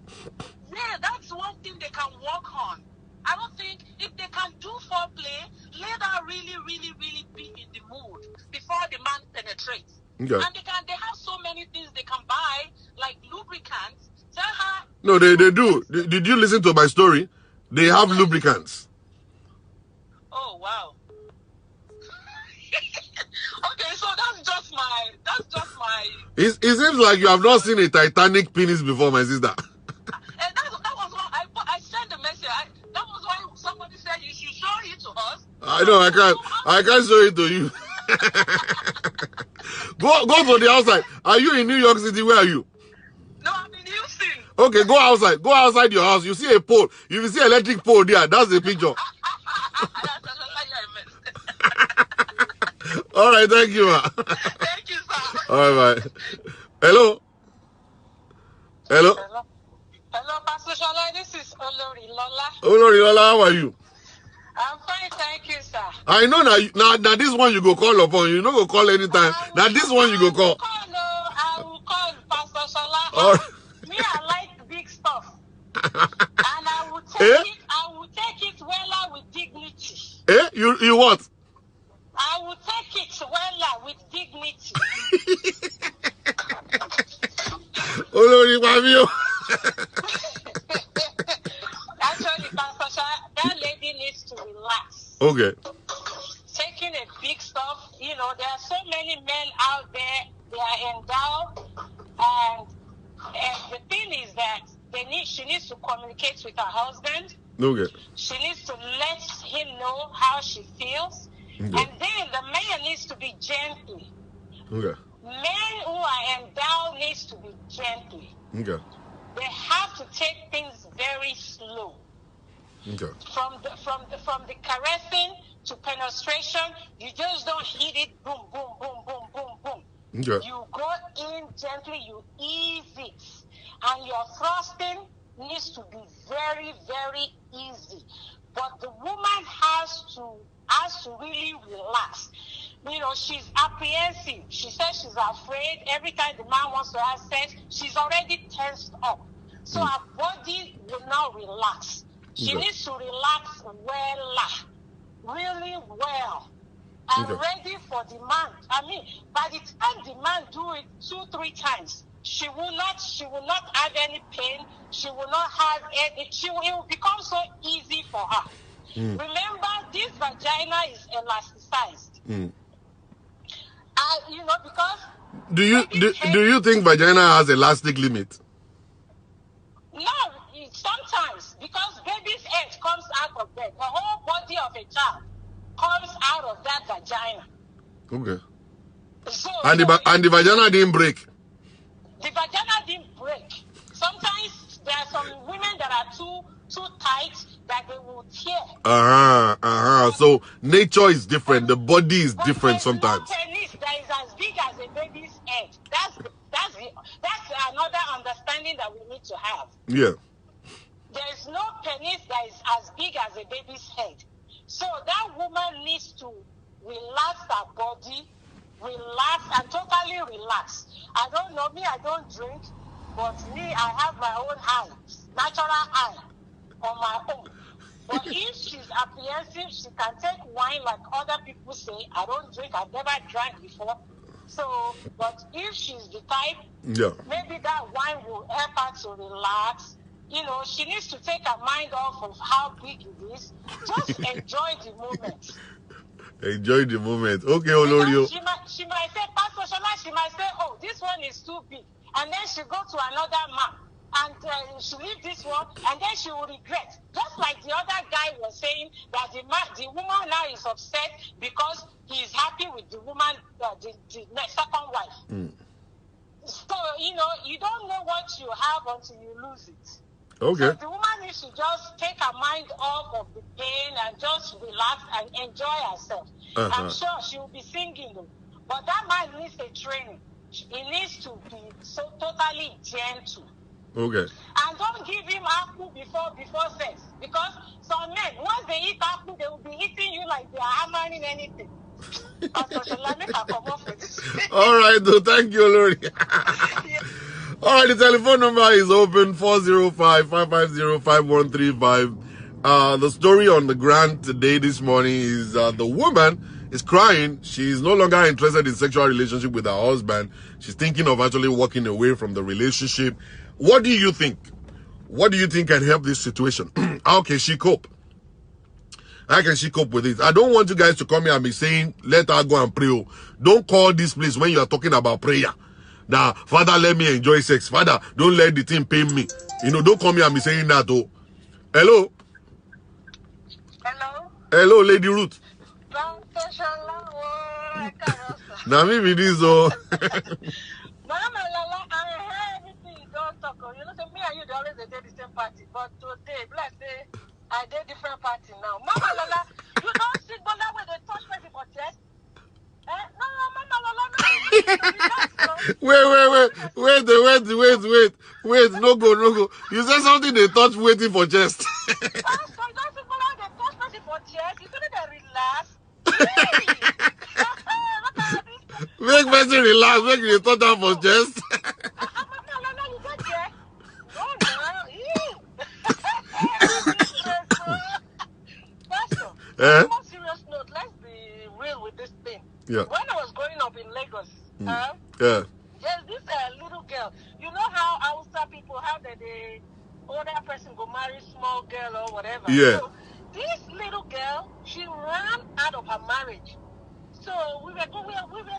Yeah, that's one thing they can work on. I don't think if they can do foreplay, let her really, really, really be in the mood before the man penetrates. Okay. And they have so many things they can buy, like lubricants. Tell her. No, they do. Did you listen to my story? They have lubricants. Oh wow. Okay, so that's just my. It seems like you have not seen a Titanic penis before, my sister. And that was why I sent the message. That was why somebody said you should show it to us. I know, I can't show it to you. Go to the outside. Are you in New York City? Where are you? No, I'm in Houston. Okay, go outside. Go outside your house. You see a pole. You see electric pole there. That's the picture. All right, thank you, ma. Thank you, sir. All right, bye. Hello. Hello. Hello, Pastor Shola. This is Olori Lola. Olori Lola, how are you? I'm fine, thank you, sir. I know now this one you go call upon. You don't go call anytime. Now this one you go call. I will call Pastor Shola. Oh. Me, I like big stuff. And I will take it well with dignity. You what? I will take it well with dignity. Olori Fabio. Actually, Pastor Shola, that lady needs to relax. Okay. Taking a big stuff, you know, there are so many men out there, they are endowed, and the thing is that she needs to communicate with her husband. Okay. She needs to let him know how she feels. Okay. And then the man needs to be gentle. Okay. Men who are endowed needs to be gentle. Okay. They have to take things very slow. Okay. From the caressing to penetration, you just don't hit it boom, boom, boom, boom, boom, boom. Okay. You go in gently, you ease it. And your thrusting needs to be very, very easy. But the woman has to really relax. You know, she's apprehensive. She says she's afraid. Every time the man wants to have sex, she's already tensed up. So her body will not relax. She needs to relax really well. And ready for the man. I mean, by the time the man do it 2-3 times, she will not have any pain. She will not have any. It will become so easy for her. Remember, this vagina is elasticized. You know, because do you think vagina has elastic limit? No, sometimes, because baby's head comes out of bed, the whole body of a child comes out of that vagina. Okay. So, and the vagina didn't break. The vagina didn't break. Sometimes there are some women that are too tight that they will tear. So nature is different. The body is different sometimes. No penis that is as big as a baby's head. That's another understanding that we need to have. Yeah. There is no penis that is as big as a baby's head. So that woman needs to relax her body, relax and totally relax. I don't know, me, I don't drink, but me, I have my own eye, natural eye on my own. But if she's apprehensive, she can take wine like other people say. I don't drink, I've never drank before. So, but if she's the type, maybe that wine will help her to relax you know, she needs to take her mind off of how big it is. Just enjoy the moment. Enjoy the moment. Okay, Olorio. She might say, Pastor Shola, she might say, oh, this one is too big. And then she go to another man. And she leave this one, and then she will regret. Just like the other guy was saying that the woman now is upset because he is happy with the woman, the second wife. So, you know, you don't know what you have until you lose it. Okay. So the woman needs to just take her mind off of the pain and just relax and enjoy herself. I'm sure she will be singing, but that man needs a training. He needs to be so totally gentle. Okay. And don't give him apple before sex, because some men, once they eat apple, they will be eating you like they are hammering anything. All right, though. Thank you, Lori. All right, the telephone number is open, 405-550-5135. The story on the ground today, this morning, is the woman is crying. She is no longer interested in sexual relationship with her husband. She's thinking of actually walking away from the relationship. What do you think? What do you think can help this situation? How can she cope? How can she cope with it? I don't want you guys to come here and be saying, let her go and pray. Don't call this place when you are talking about prayer. Now, Father, let me enjoy sex. Father, don't let the thing pain me. You know, don't come here and be saying that. Oh. Hello? Hello? Hello, Lady Ruth. Now, maybe this, oh. Mama Lala, I heard everything you don't talk. You know, so me and you, they always did the same party. But today, bless say, I did different party now. Mama Lala, you don't see Bola when they touch me for chest. No, Mama Lala, no. Wait. No go. You said something they touch waiting for chest. So you don't see Bola when they touch me for chest. You couldn't relax. Make person relax, make you touch down for chest. On a more serious note, let's be real with this thing. Yeah. When I was growing up in Lagos, there's this little girl. You know how Hausa people, how the older person go marry small girl or whatever. Yeah. So this little girl, she ran out of her marriage. So we were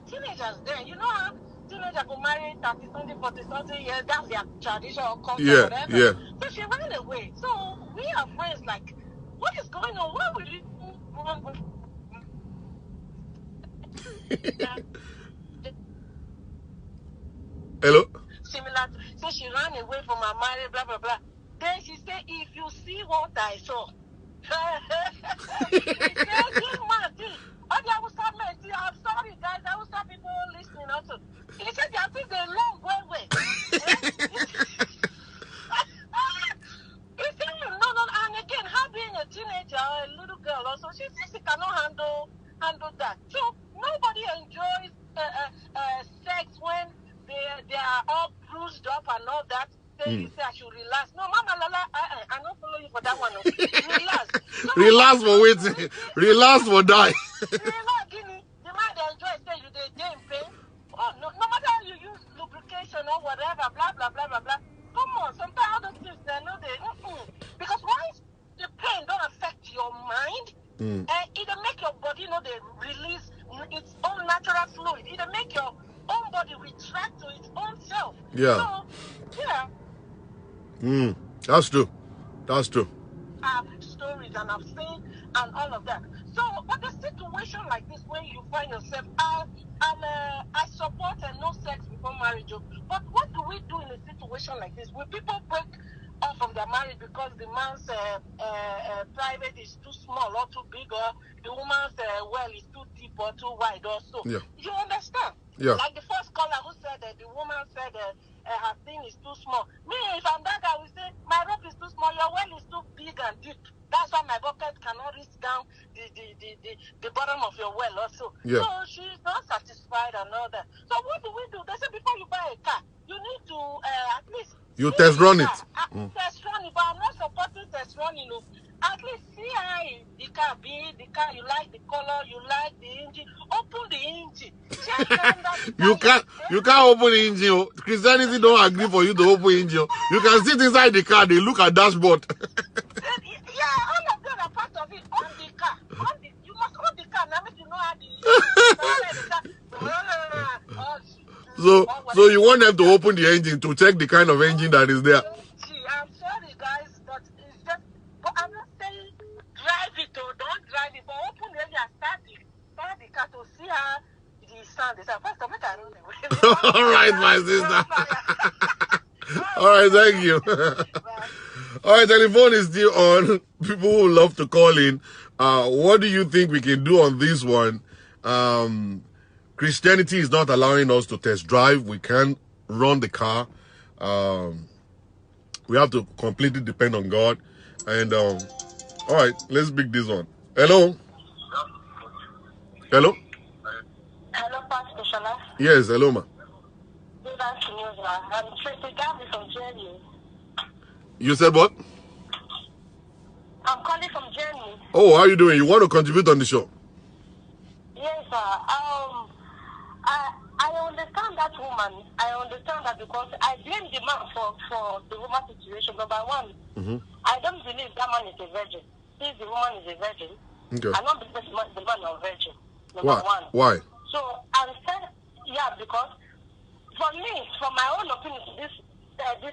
teenagers then. You know how teenagers go marry 30-something, 40-something years. That's their traditional culture, whatever. Yeah. So she ran away. So we are friends like, what is going on? What will you do? Hello? Similar to, so she ran away from her marriage, blah, blah, blah. Then she said, if you see what I saw. She said, good man, I'm sorry, guys. I will stop people listening also. He said, I think they're long way. He said, no. And again, her being a teenager, a little girl also, she says she cannot handle that. So nobody enjoys sex when they are all bruised up and all that. You say I should relax. No, Mama Lala, I don't follow you for that one. No. Relax. No, relax for waiting. Relax for die. Relax, Guinea. The man they enjoy say you they in pain. Oh, no matter how you use lubrication or whatever, blah blah blah blah blah. Come on, sometimes all those things they know they because once the pain don't affect your mind, it'll make your body they release its own natural fluid. It'll make your own body retract to its own self. Yeah. So, yeah. That's true. I've stories and I've seen and all of that. So, but a situation like this, when you find yourself, I support no sex before marriage. But what do we do in a situation like this? Will people break off from their marriage because the man's private is too small or too big, or the woman's well is too deep or too wide or so? Yeah. You understand? Yeah. Like the first caller who said that the woman said her thing is too small. Me, if I'm that guy, I will say my rope is too small, your well is too big and deep. That's why my bucket cannot reach down the bottom of your well also. Yeah. So she's not satisfied and all that. So what do we do? They say before you buy a car, you need to at least you test run it. Test run it, but I'm not supporting test running. At least see how the car be, the car, you like the color, you like the engine. Open the engine. You can't open the engine. Christianity don't agree for you to open engine. You can sit inside the car, they look at dashboard. Yeah, all of them are part of it. On the car. You must own the car. Now you know how So you want them to open the engine to check the kind of engine that is there. I'm sorry, guys, but it's just. But I'm not saying drive it or don't drive it, but open the engine and start the car to see how the sound is. First of all, I run away. All right, my sister. All right, thank you. All right, telephone is still on. People who love to call in. What do you think we can do on this one? Christianity is not allowing us to test drive. We can't run the car. We have to completely depend on God. And all right, let's pick this one. Hello. Hello. Hello, Pastor Shola. Yes, hello, ma. Good afternoon, ma. I'm Tracy Gabby from Germany. You said what? I'm calling from Germany. Oh, how are you doing? You want to contribute on the show? Yes, sir. I understand that woman. I understand that because I blame the man for the woman situation. Number one, I don't believe that man is a virgin. If the woman is a virgin, okay. I don't believe the man is a virgin. Number one. Why? So I'm saying, yeah, because for me, from my own opinion, this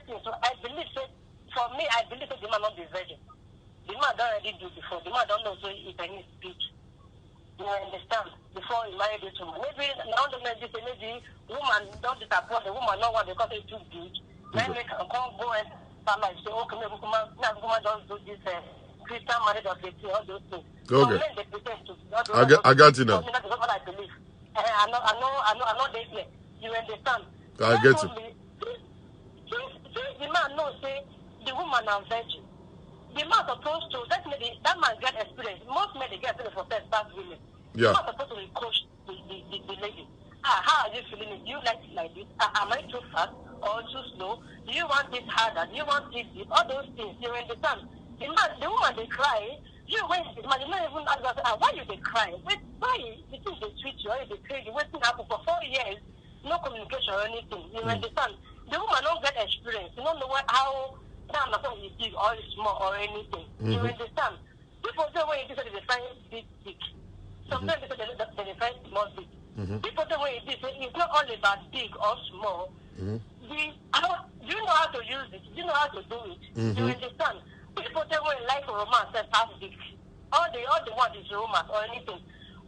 thing, so I believe that for me, I believe that the man not be virgin. The man don't already do before. The man don't know so if I need speech. You understand? Before he married this woman. Maybe now the man say maybe woman don't disappoint the woman not want because it's too big. Maybe can go and start like say, okay, maybe woman just do this Christian marriage of the all those things. Okay. So men they pretend to I got you now. That's what I believe. I know they here. You understand? I get you. Since the man knows say the woman are virgin. The man supposed to that man get experience. Most men they get experience for first class women. Yeah. The man supposed to coach the lady. How are you feeling it? Do you like it like this? Am I too fast or too slow? Do you want this harder? Do you want this? All those things. You understand? The woman they cry. You when the man even ask us, why you they cry? Why the thing they treat you or they crazy? Waiting happen for 4 years, no communication or anything. You understand? The woman don't get experience. You don't know how. Time is big or small or anything. You understand? People say when you say they find big. Sometimes they find small big. People say when it's not all about big or small. Do you know how to use it? Do you know how to do it? You understand? People say when life romance and pass big. All they want is romance or anything.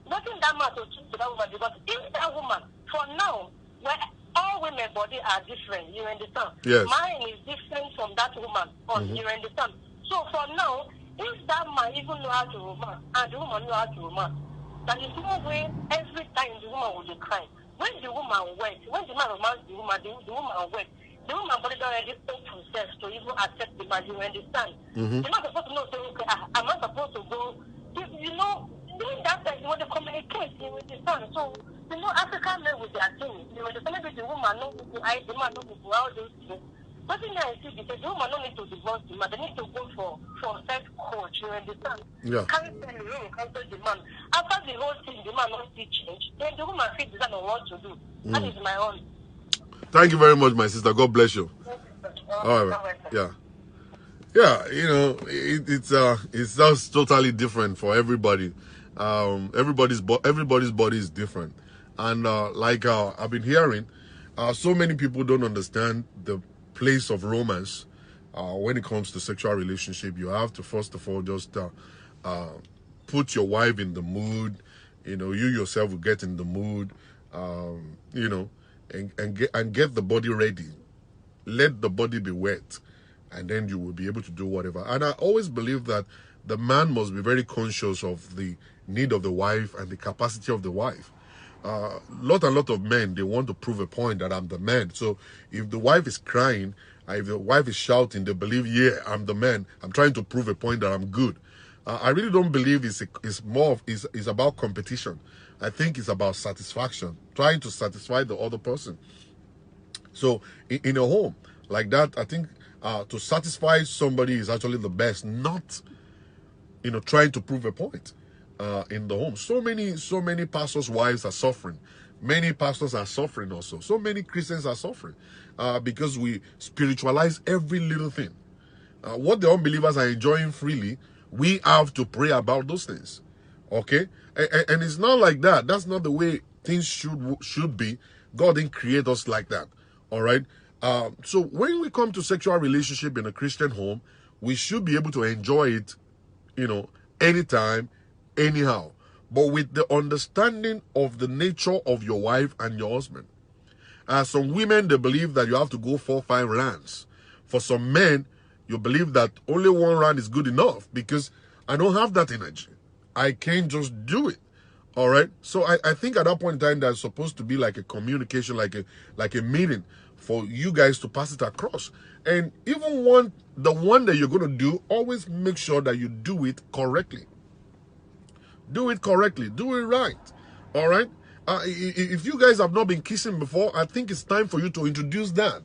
Nothing that man to choose to that woman because if that woman for now where all women body are different, you understand? Yes. Mine is different from that woman, you understand? So for now, if that man even know how to romance and the woman know how to romance, there is no way every time the woman will be crying. When the woman works, when the man romance the woman works, the woman body already open herself to even accept the man, you understand? The man supposed to know, say, okay, am I supposed to go? You know, doing that time, when they communicate, you understand? So, you know, African men with their thing, you understand? Maybe the woman know who I, the man know who all those things. But in I see because the woman don't need to divorce the man, they need to go for self coach, you understand? Yeah. Carry the room, cancel the man. After the whole thing, the man not still change, then the woman feels decide on what to do. That is my own. Thank you very much, my sister. God bless you. All right. Yeah. Yeah, you know, it's just totally different for everybody. Everybody's body is different. And like I've been hearing, so many people don't understand the place of romance when it comes to sexual relationship. You have to first of all just put your wife in the mood. You know, you yourself will get in the mood. You know, and get the body ready. Let the body be wet, and then you will be able to do whatever. And I always believe that the man must be very conscious of the need of the wife and the capacity of the wife. A lot of men, they want to prove a point that I'm the man. So if the wife is crying, if the wife is shouting, they believe, yeah, I'm the man. I'm trying to prove a point that I'm good. I really don't believe it's about competition. I think it's about satisfaction, trying to satisfy the other person. So in a home like that, I think to satisfy somebody is actually the best, not trying to prove a point in the home. So many pastors' wives are suffering. Many pastors are suffering also. So many Christians are suffering because we spiritualize every little thing. What the unbelievers are enjoying freely, we have to pray about those things. Okay? And it's not like that. That's not the way things should be. God didn't create us like that. All right? So when we come to sexual relationship in a Christian home, we should be able to enjoy it, anytime, anyhow. But with the understanding of the nature of your wife and your husband. Some women, they believe that you have to go 4-5 rounds. For some men, you believe that only 1 round is good enough because I don't have that energy. I can't just do it. All right? So I think at that point in time, there's supposed to be like a communication, like a meeting for you guys to pass it across. And even the one that you're going to do, always make sure that you do it correctly. Do it correctly. Do it right. All right? If you guys have not been kissing before, I think it's time for you to introduce that.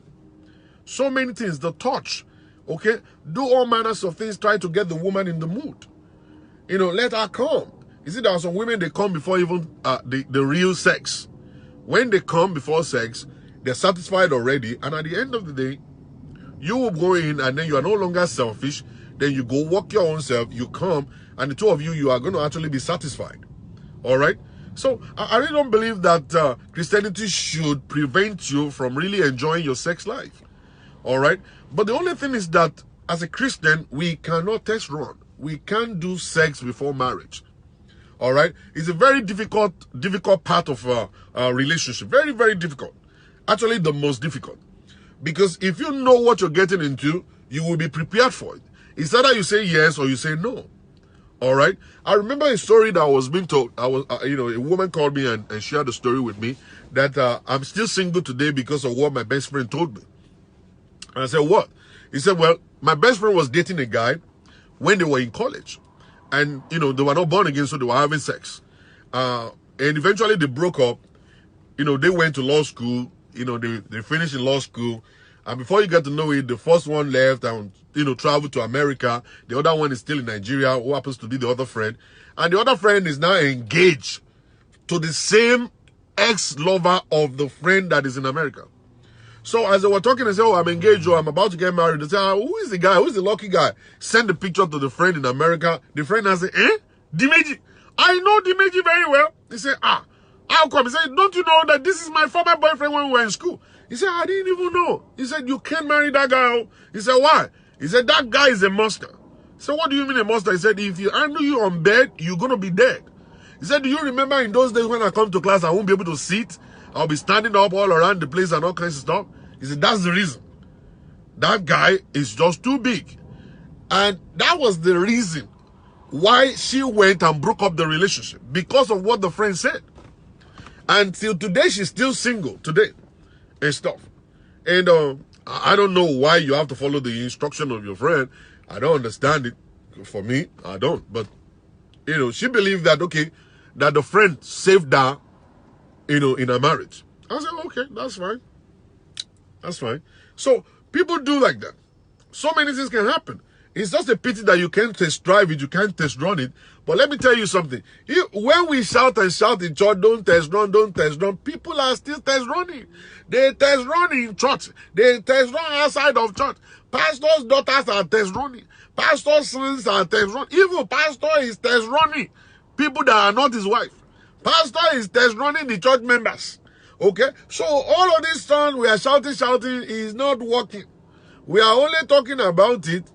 So many things. The touch. Okay? Do all manners of things. Try to get the woman in the mood. Let her come. You see, there are some women, they come before even the real sex. When they come before sex, they're satisfied already. And at the end of the day, you will go in and then you are no longer selfish. Then you go walk your own self. You come. And the two of you are going to actually be satisfied. All right? So, I really don't believe that Christianity should prevent you from really enjoying your sex life. All right? But the only thing is that, as a Christian, we cannot test run. We can't do sex before marriage. All right? It's a very difficult part of a relationship. Very, very difficult. Actually, the most difficult. Because if you know what you're getting into, you will be prepared for it. It's either you say yes or you say no. All right. I remember a story that was being told. A woman called me and shared a story with me that I'm still single today because of what my best friend told me. And I said, what? He said, well, my best friend was dating a guy when they were in college. And, they were not born again, so they were having sex. And eventually they broke up. They went to law school. They finished in law school. And before you get to know it, the first one left and, traveled to America. The other one is still in Nigeria, who happens to be the other friend. And the other friend is now engaged to the same ex-lover of the friend that is in America. So as they were talking, they said, I'm engaged or I'm about to get married. They said, who is the guy? Who is the lucky guy? Send the picture to the friend in America. The friend has said, Dimeji? I know Dimeji very well. He said, how come? He said, don't you know that this is my former boyfriend when we were in school? He said, I didn't even know. He said, you can't marry that guy. He said, why? He said, that guy is a monster. So what do you mean a monster? He said, if you handle you on bed, you're going to be dead. He said, do you remember in those days when I come to class, I won't be able to sit? I'll be standing up all around the place and all kinds of stuff. He said, that's the reason. That guy is just too big. And that was the reason why she went and broke up the relationship. Because of what the friend said. Until today, she's still single today. And stuff. And I don't know why you have to follow the instruction of your friend. I don't understand it. For me, I don't. But, she believed that, okay, that the friend saved her, in a marriage. I said, okay, that's fine. That's fine. So, people do like that. So many things can happen. It's just a pity that you can't test drive it, you can't test run it. But let me tell you something. When we shout and shout in church, don't test run, people are still test running. They test run in church. They test run outside of church. Pastors' daughters are test running. Pastors' sons are test running. Even pastor is test running people that are not his wife. Pastor is test running the church members. Okay? So all of this time we are shouting is not working. We are only talking about it.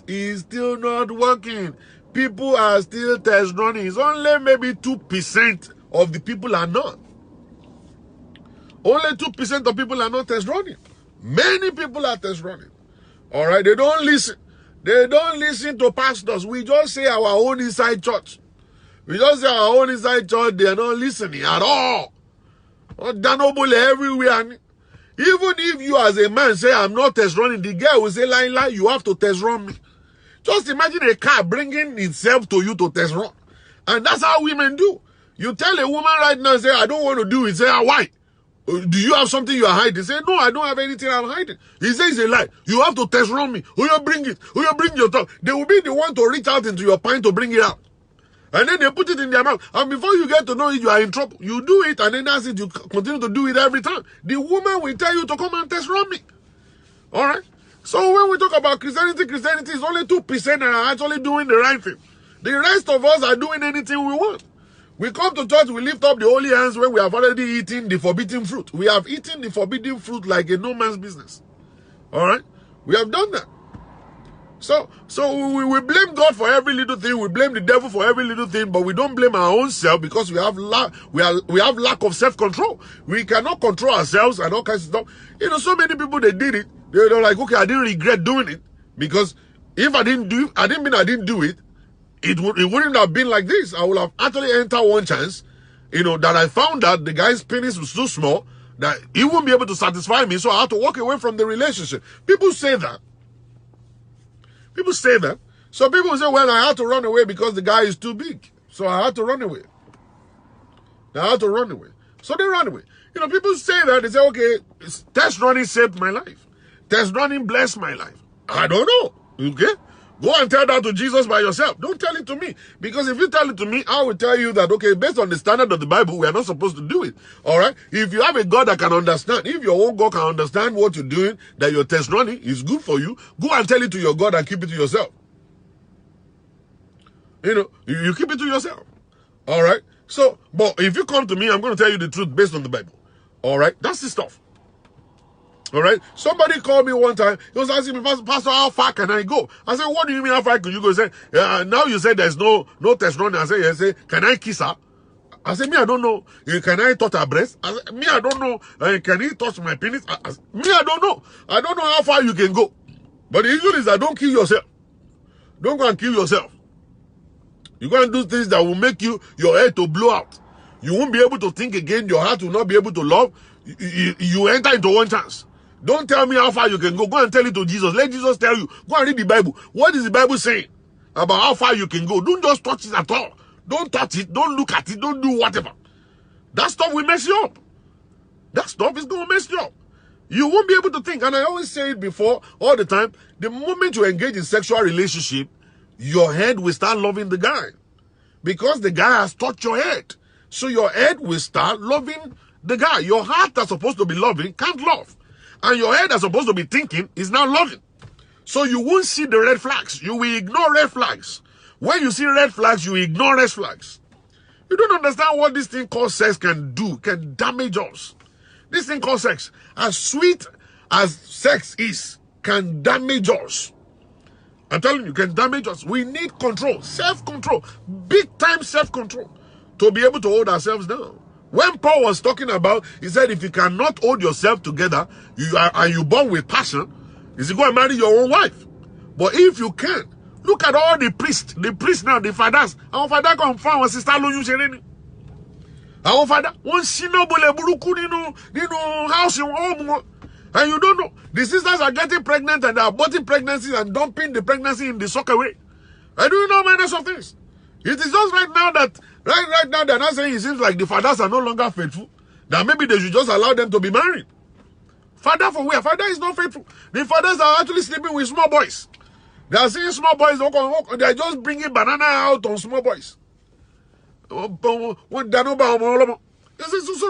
It's still not working. People are still test running. It's only maybe 2% of the people are not. Only 2% of people are not test running. Many people are test running. All right? They don't listen. They don't listen to pastors. We just say our own inside church. They are not listening at all. Danobole everywhere. Even if you as a man say, I'm not test running, the girl will say, lie, you have to test run me. Just imagine a car bringing itself to you to test run. And that's how women do. You tell a woman right now, say, I don't want to do it. Say, why? Do you have something you are hiding? He said, no, I don't have anything I'm hiding. He says it's a lie. You have to test run me. Who you bring it? Who you bring your tongue? They will be the one to reach out into your pint to bring it out. And then they put it in their mouth. And before you get to know it, you are in trouble. You do it, and then that's it. You continue to do it every time. The woman will tell you to come and test run me. All right? So when we talk about Christianity is only 2% that are actually doing the right thing. The rest of us are doing anything we want. We come to church, we lift up the holy hands when we have already eaten the forbidden fruit. We have eaten the forbidden fruit like a no man's business. All right? We have done that. So we blame God for every little thing. We blame the devil for every little thing, but we don't blame our own self because we have lack of self-control. We cannot control ourselves and all kinds of stuff. You know, so many people, they did it. They're like, okay, I didn't regret doing it because if I didn't do it, it wouldn't have been like this. I would have actually entered one chance, you know, that I found out the guy's penis was so small that he wouldn't be able to satisfy me, so I had to walk away from the relationship. People say that. People say that. So people say, well, I had to run away because the guy is too big. So I had to run away. So they run away. You know, people say that. They say, okay, test running saved my life. Test running blessed my life. I don't know. Okay? Go and tell that to Jesus by yourself. Don't tell it to me. Because if you tell it to me, I will tell you that, okay, based on the standard of the Bible, we are not supposed to do it. All right? If you have a God that can understand, if your own God can understand what you're doing, that your test running is good for you, go and tell it to your God and keep it to yourself. You know, you keep it to yourself. All right? So, but if you come to me, I'm going to tell you the truth based on the Bible. All right? That's the stuff. All right. Somebody called me one time. He was asking me, Pastor, how far can I go? I said, what do you mean how far can you go? He said, now you said there's no test running. I said, yes. Say, can I kiss her? I said, me, I don't know. Can I touch her breast? I said, me, I don't know. Can he touch my penis? Me, I don't know. I don't know how far you can go. But the issue is that don't kill yourself. Don't go and kill yourself. You go and do things that will make your head to blow out. You won't be able to think again. Your heart will not be able to love. You enter into one chance. Don't tell me how far you can go. Go and tell it to Jesus. Let Jesus tell you. Go and read the Bible. What is the Bible saying about how far you can go? Don't just touch it at all. Don't touch it. Don't look at it. Don't do whatever. That stuff will mess you up. That stuff is going to mess you up. You won't be able to think. And I always say it before, all the time. The moment you engage in sexual relationship, your head will start loving the guy. Because the guy has touched your head. So your head will start loving the guy. Your heart that's supposed to be loving can't love. And your head that's supposed to be thinking is now loving. So you won't see the red flags. You will ignore red flags. When you see red flags, you ignore red flags. You don't understand what this thing called sex can do, can damage us. This thing called sex, as sweet as sex is, can damage us. I'm telling you, can damage us. We need control, self-control, big-time self-control to be able to hold ourselves down. When Paul was talking about, he said, if you cannot hold yourself together, and you born with passion, is you go and marry your own wife. But if you can, look at all the priests now, the fathers. Our father come from our sister Loyu Shereni. Our father, one sinobole buruku nino house in home. And you don't know. The sisters are getting pregnant and they are aborting pregnancies and dumping the pregnancy in the soccer way. I do know many of things. It is just right now that they're not saying it seems like the fathers are no longer faithful. That maybe they should just allow them to be married. Father for where? Father is not faithful. The fathers are actually sleeping with small boys. They are seeing small boys. They are just bringing banana out on small boys. So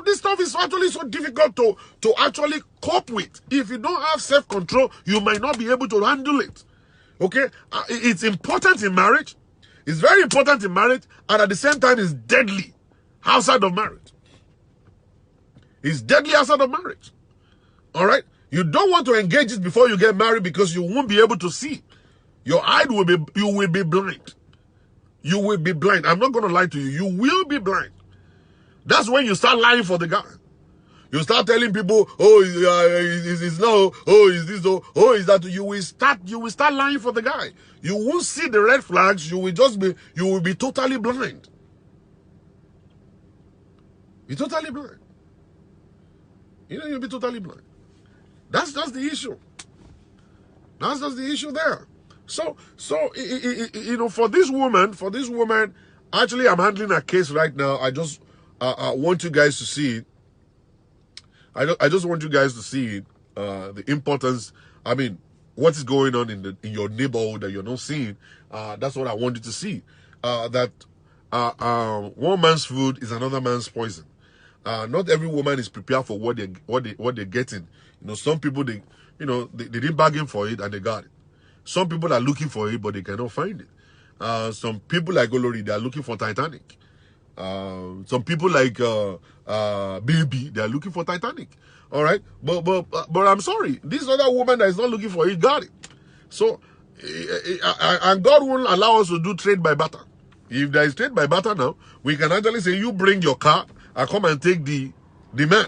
this stuff is actually so difficult to actually cope with. If you don't have self-control, you might not be able to handle it. Okay? It's important in marriage. It's very important in marriage, and at the same time, it's deadly outside of marriage. It's deadly outside of marriage. All right? You don't want to engage it before you get married because you won't be able to see. Your eye will be, you will be blind. You will be blind. I'm not going to lie to you. You will be blind. That's when you start lying for the guy. You start telling people, oh, it's no, oh, is this, oh, is that. You will start lying for the guy. You won't see the red flags. You will be totally blind. You're totally blind. You'll be totally blind. That's just the issue. That's just the issue there. So for this woman, actually, I'm handling a case right now. I just want you guys to see it. I just want you guys to see it, the importance. I mean, what is going on in your neighborhood that you're not seeing. That's what I want you to see. That one man's food is another man's poison. Not every woman is prepared for what they're getting. You know, some people they didn't bargain for it and they got it. Some people are looking for it but they cannot find it. Some people like Olori, they are looking for Titanic. Some people like Baby, they are looking for Titanic. All right, but I'm sorry, this other woman that is not looking for it got it. So, and God won't allow us to do trade by barter. If there is trade by barter now, we can actually say you bring your car and come and take the man,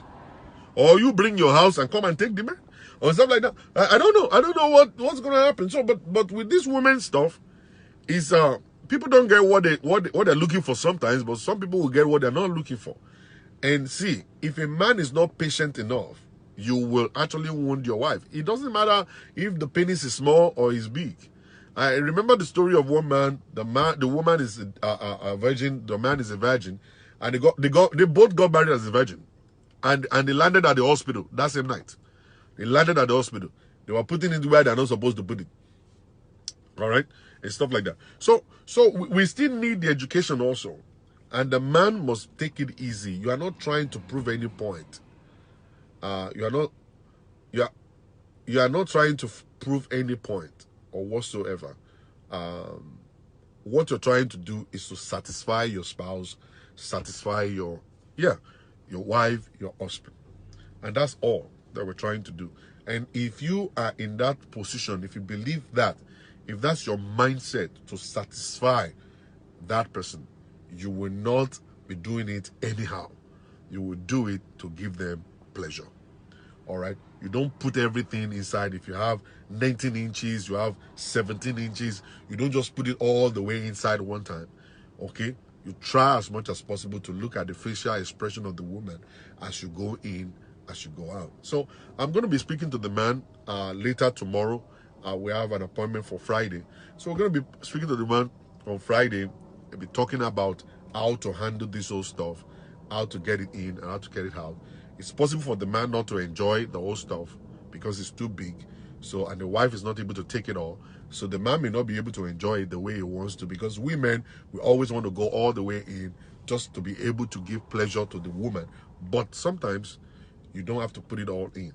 or you bring your house and come and take the man, or stuff like that. I don't know what's going to happen. So, but with this woman stuff, is people don't get what they're looking for sometimes, but some people will get what they're not looking for. And see, if a man is not patient enough, you will actually wound your wife. It doesn't matter if the penis is small or is big. I remember the story of one man. The woman is a virgin. The man is a virgin, and they both got married as a virgin, and they landed at the hospital that same night. They landed at the hospital. They were putting it where they're not supposed to put it. All right, and stuff like that. So we still need the education also, and the man must take it easy. You are not trying to prove any point. You are not trying to prove any point or whatsoever. What you're trying to do is to satisfy your spouse, satisfy your wife, your husband, and that's all that we're trying to do. And if you are in that position, if you believe that, if that's your mindset to satisfy that person, you will not be doing it anyhow. You will do it to give them pleasure. All right? You don't put everything inside. If you have 19 inches, you have 17 inches, you don't just put it all the way inside one time. Okay? You try as much as possible to look at the facial expression of the woman as you go in, as you go out. So I'm going to be speaking to the man later tomorrow. We have an appointment for Friday. So we're going to be speaking to the man on Friday. We'll be talking about how to handle this whole stuff, how to get it in and how to get it out. It's possible for the man not to enjoy the whole stuff because it's too big. So, and the wife is not able to take it all. So the man may not be able to enjoy it the way he wants to, because we men, we always want to go all the way in just to be able to give pleasure to the woman. But sometimes you don't have to put it all in.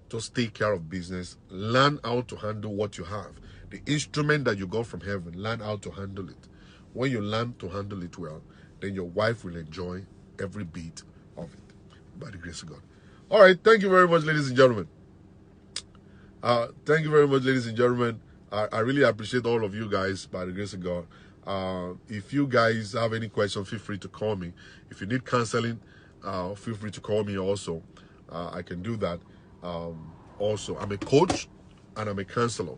Just take care of business. Learn how to handle what you have. The instrument that you got from heaven, learn how to handle it. When you learn to handle it well, then your wife will enjoy every bit of it, by the grace of God. All right, thank you very much, ladies and gentlemen. Thank you very much, ladies and gentlemen. I really appreciate all of you guys, by the grace of God. If you guys have any questions, feel free to call me. If you need counseling, feel free to call me also. I can do that. Also, I'm a coach and I'm a counselor.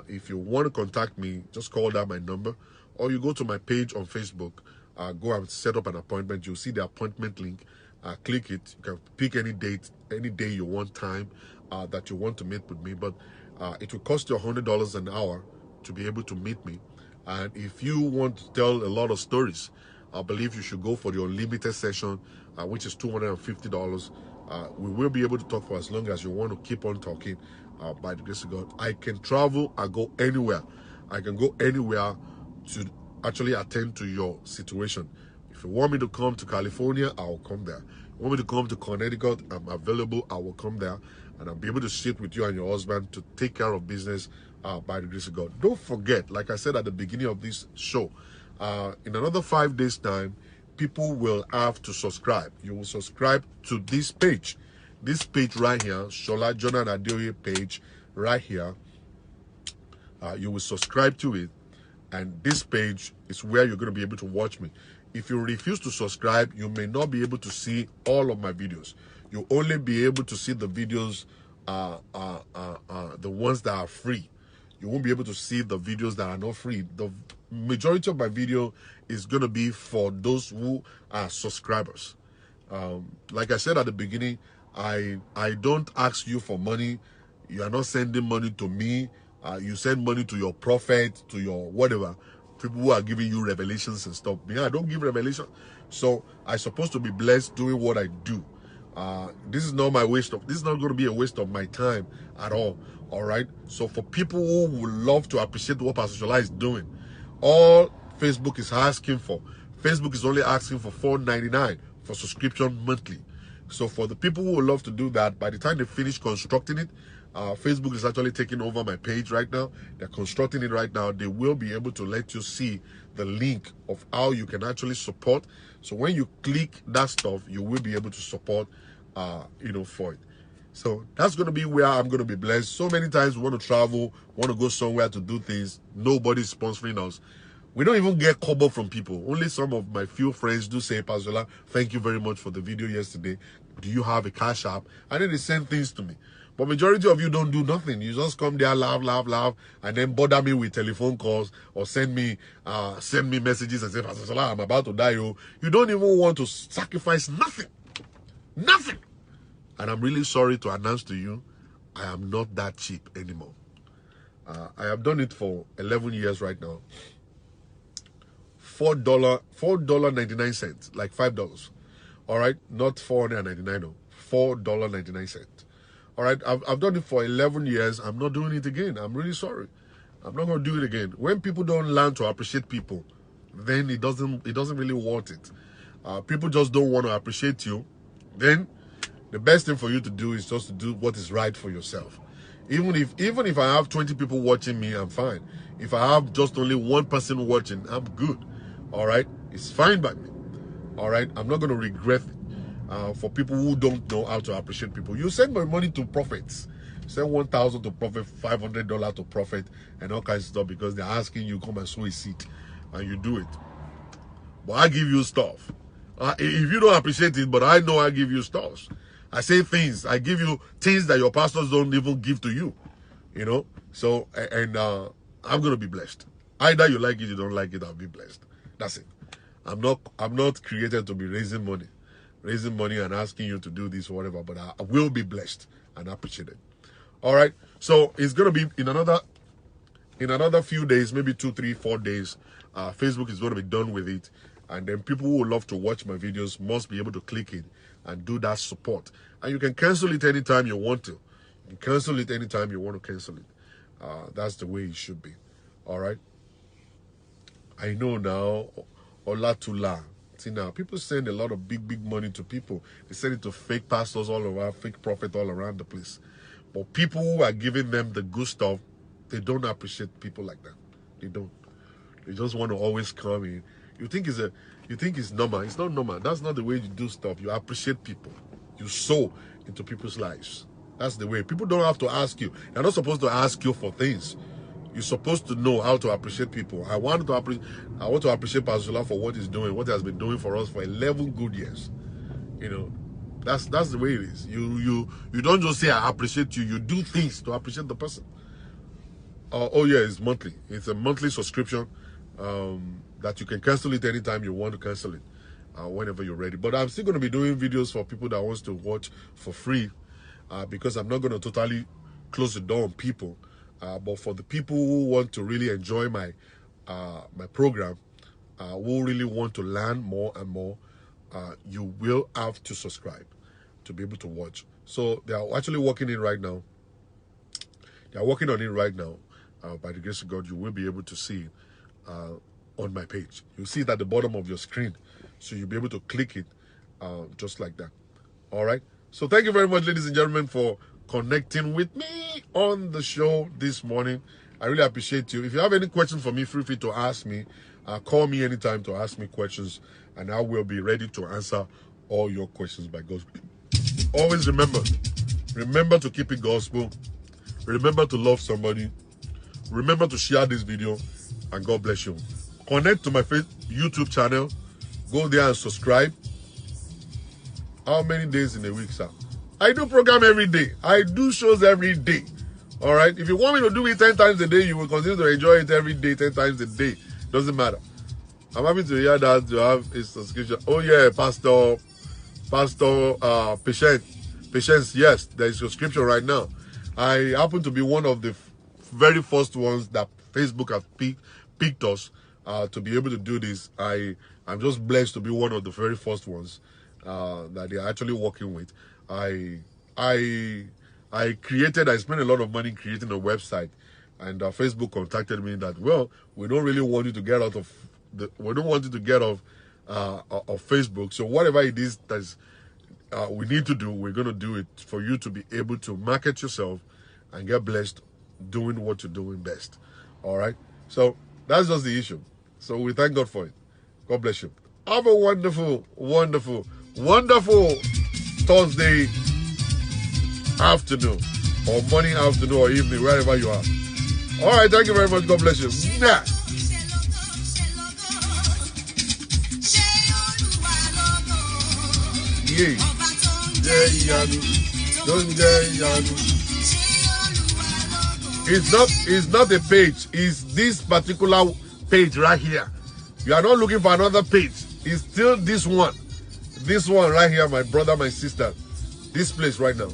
If you want to contact me, just call down my number, or you go to my page on Facebook. Go and set up an appointment. You'll see the appointment link. Click it. You can pick any date, any day you want, time that you want to meet with me. But it will cost you $100 an hour to be able to meet me. And if you want to tell a lot of stories, I believe you should go for the unlimited session, which is $250. We will be able to talk for as long as you want to keep on talking, by the grace of God. I can travel. I go anywhere. I can go anywhere to actually attend to your situation. If you want me to come to California, I will come there. If you want me to come to Connecticut, I'm available. I will come there, and I'll be able to sit with you and your husband to take care of business, by the grace of God. Don't forget, like I said at the beginning of this show, in another 5 days' time, people will have to subscribe. You will subscribe to this page right here, Shola Jonah Adeoye page right here. You will subscribe to it, and this page is where you're going to be able to watch me. If you refuse to subscribe, you may not be able to see all of my videos. You'll only be able to see the videos, the ones that are free. You won't be able to see the videos that are not free. The majority of my video is going to be for those who are subscribers. Like I said at the beginning, I don't ask you for money. You are not sending money to me. You send money to your prophet, to your whatever, people who are giving you revelations and stuff. I don't give revelation. So I'm supposed to be blessed doing what I do. This is not going to be a waste of my time at all. All right. So for people who would love to appreciate what Pastor Shola is doing, all Facebook is asking for, Facebook is only asking for $4.99 for subscription monthly. So for the people who would love to do that, by the time they finish constructing it, Facebook is actually taking over my page right now. They're constructing it right now. They will be able to let you see the link of how you can actually support. So when you click that stuff, you will be able to support, for it. So that's going to be where I'm going to be blessed. So many times we want to travel, want to go somewhere to do things. Nobody's sponsoring us. We don't even get kobo from people. Only some of my few friends do say, Pastor Shola, thank you very much for the video yesterday. Do you have a cash app? And then they send things to me. But majority of you don't do nothing. You just come there, laugh, and then bother me with telephone calls or send me messages and say, Pastor Shola, I'm about to die. You don't even want to sacrifice nothing. Nothing. And I'm really sorry to announce to you, I am not that cheap anymore. I have done it for 11 years right now. $4.99, like $5. All right, not $4.99, $4.99. All right, I've done it for 11 years. I'm not doing it again. I'm really sorry. I'm not going to do it again. When people don't learn to appreciate people, then it doesn't really worth it. People just don't want to appreciate you. Then the best thing for you to do is just to do what is right for yourself. Even if I have 20 people watching me, I'm fine. If I have just only one person watching, I'm good. All right, it's fine by me. All right, I'm not going to regret it. For people who don't know how to appreciate people, you send my money to prophets. Send $1,000 to prophet, $500 to prophet, and all kinds of stuff because they're asking you come and sow a seed, and you do it. But I give you stuff. If you don't appreciate it, but I know I give you stuff. I say things. I give you things that your pastors don't even give to you. So and I'm gonna be blessed. Either you like it, you don't like it, I'll be blessed. That's it. I'm not created to be raising money and asking you to do this or whatever, but I will be blessed and appreciated. All right. So it's gonna be in another few days, maybe 2, 3, 4 days. Facebook is gonna be done with it, and then people who would love to watch my videos must be able to click it and do that support. And you can cancel it anytime you want to. You can cancel it anytime you want to cancel it. That's the way it should be. All right. I know now, Olatula. See now, people send a lot of big money to people. They send it to fake pastors all around, fake prophets all around the place. But people who are giving them the good stuff, they don't appreciate people like that. They don't. They just want to always come in. You think it's normal. It's not normal. That's not the way you do stuff. You appreciate people. You sow into people's lives. That's the way. People don't have to ask you. They're not supposed to ask you for things. You're supposed to know how to appreciate people. I want to appreciate Pastor Shola for what he's doing, what he has been doing for us for 11 good years. That's the way it is. You don't just say I appreciate you. You do things to appreciate the person. Oh yeah, it's monthly. It's a monthly subscription that you can cancel it anytime you want to cancel it, whenever you're ready. But I'm still going to be doing videos for people that wants to watch for free, because I'm not going to totally close the door on people. But for the people who want to really enjoy my program, who really want to learn more and more, you will have to subscribe to be able to watch. So they are actually working it right now. They are working on it right now. By the grace of God, you will be able to see it on my page. You'll see it at the bottom of your screen. So you'll be able to click it just like that. All right. So thank you very much, ladies and gentlemen, for connecting with me on the show this morning. I really appreciate you. If you have any questions for me, feel free to ask me. Call me anytime to ask me questions, and I will be ready to answer all your questions by God's grace. Always remember to keep it gospel. Remember to love somebody. Remember to share this video, and God bless you. Connect to my YouTube channel. Go there and subscribe. How many days in a week, sir? I do program every day. I do shows every day. All right? If you want me to do it 10 times a day, you will continue to enjoy it every day, 10 times a day. Doesn't matter. I'm happy to hear that you have a subscription. Oh, yeah, Pastor Patience, yes, there is a subscription right now. I happen to be one of the very first ones that Facebook have picked us to be able to do this. I'm just blessed to be one of the very first ones. that they're actually working with. I spent a lot of money creating a website, and Facebook contacted me that, well, we don't really want you to get out of we don't want you to get off of Facebook. So whatever it is that we need to do, we're going to do it for you to be able to market yourself and get blessed doing what you're doing best. All right. So that's just the issue. So we thank God for it. God bless you. Have a wonderful, wonderful, wonderful Thursday afternoon, or morning, afternoon, or evening, wherever you are. All right. Thank you very much. God bless you. Nah. Yeah. It's not a page. It's this particular page right here. You are not looking for another page. It's still this one. This one right here, my brother, my sister. This place right now.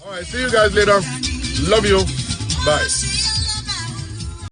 All right, see you guys later. Love you. Bye.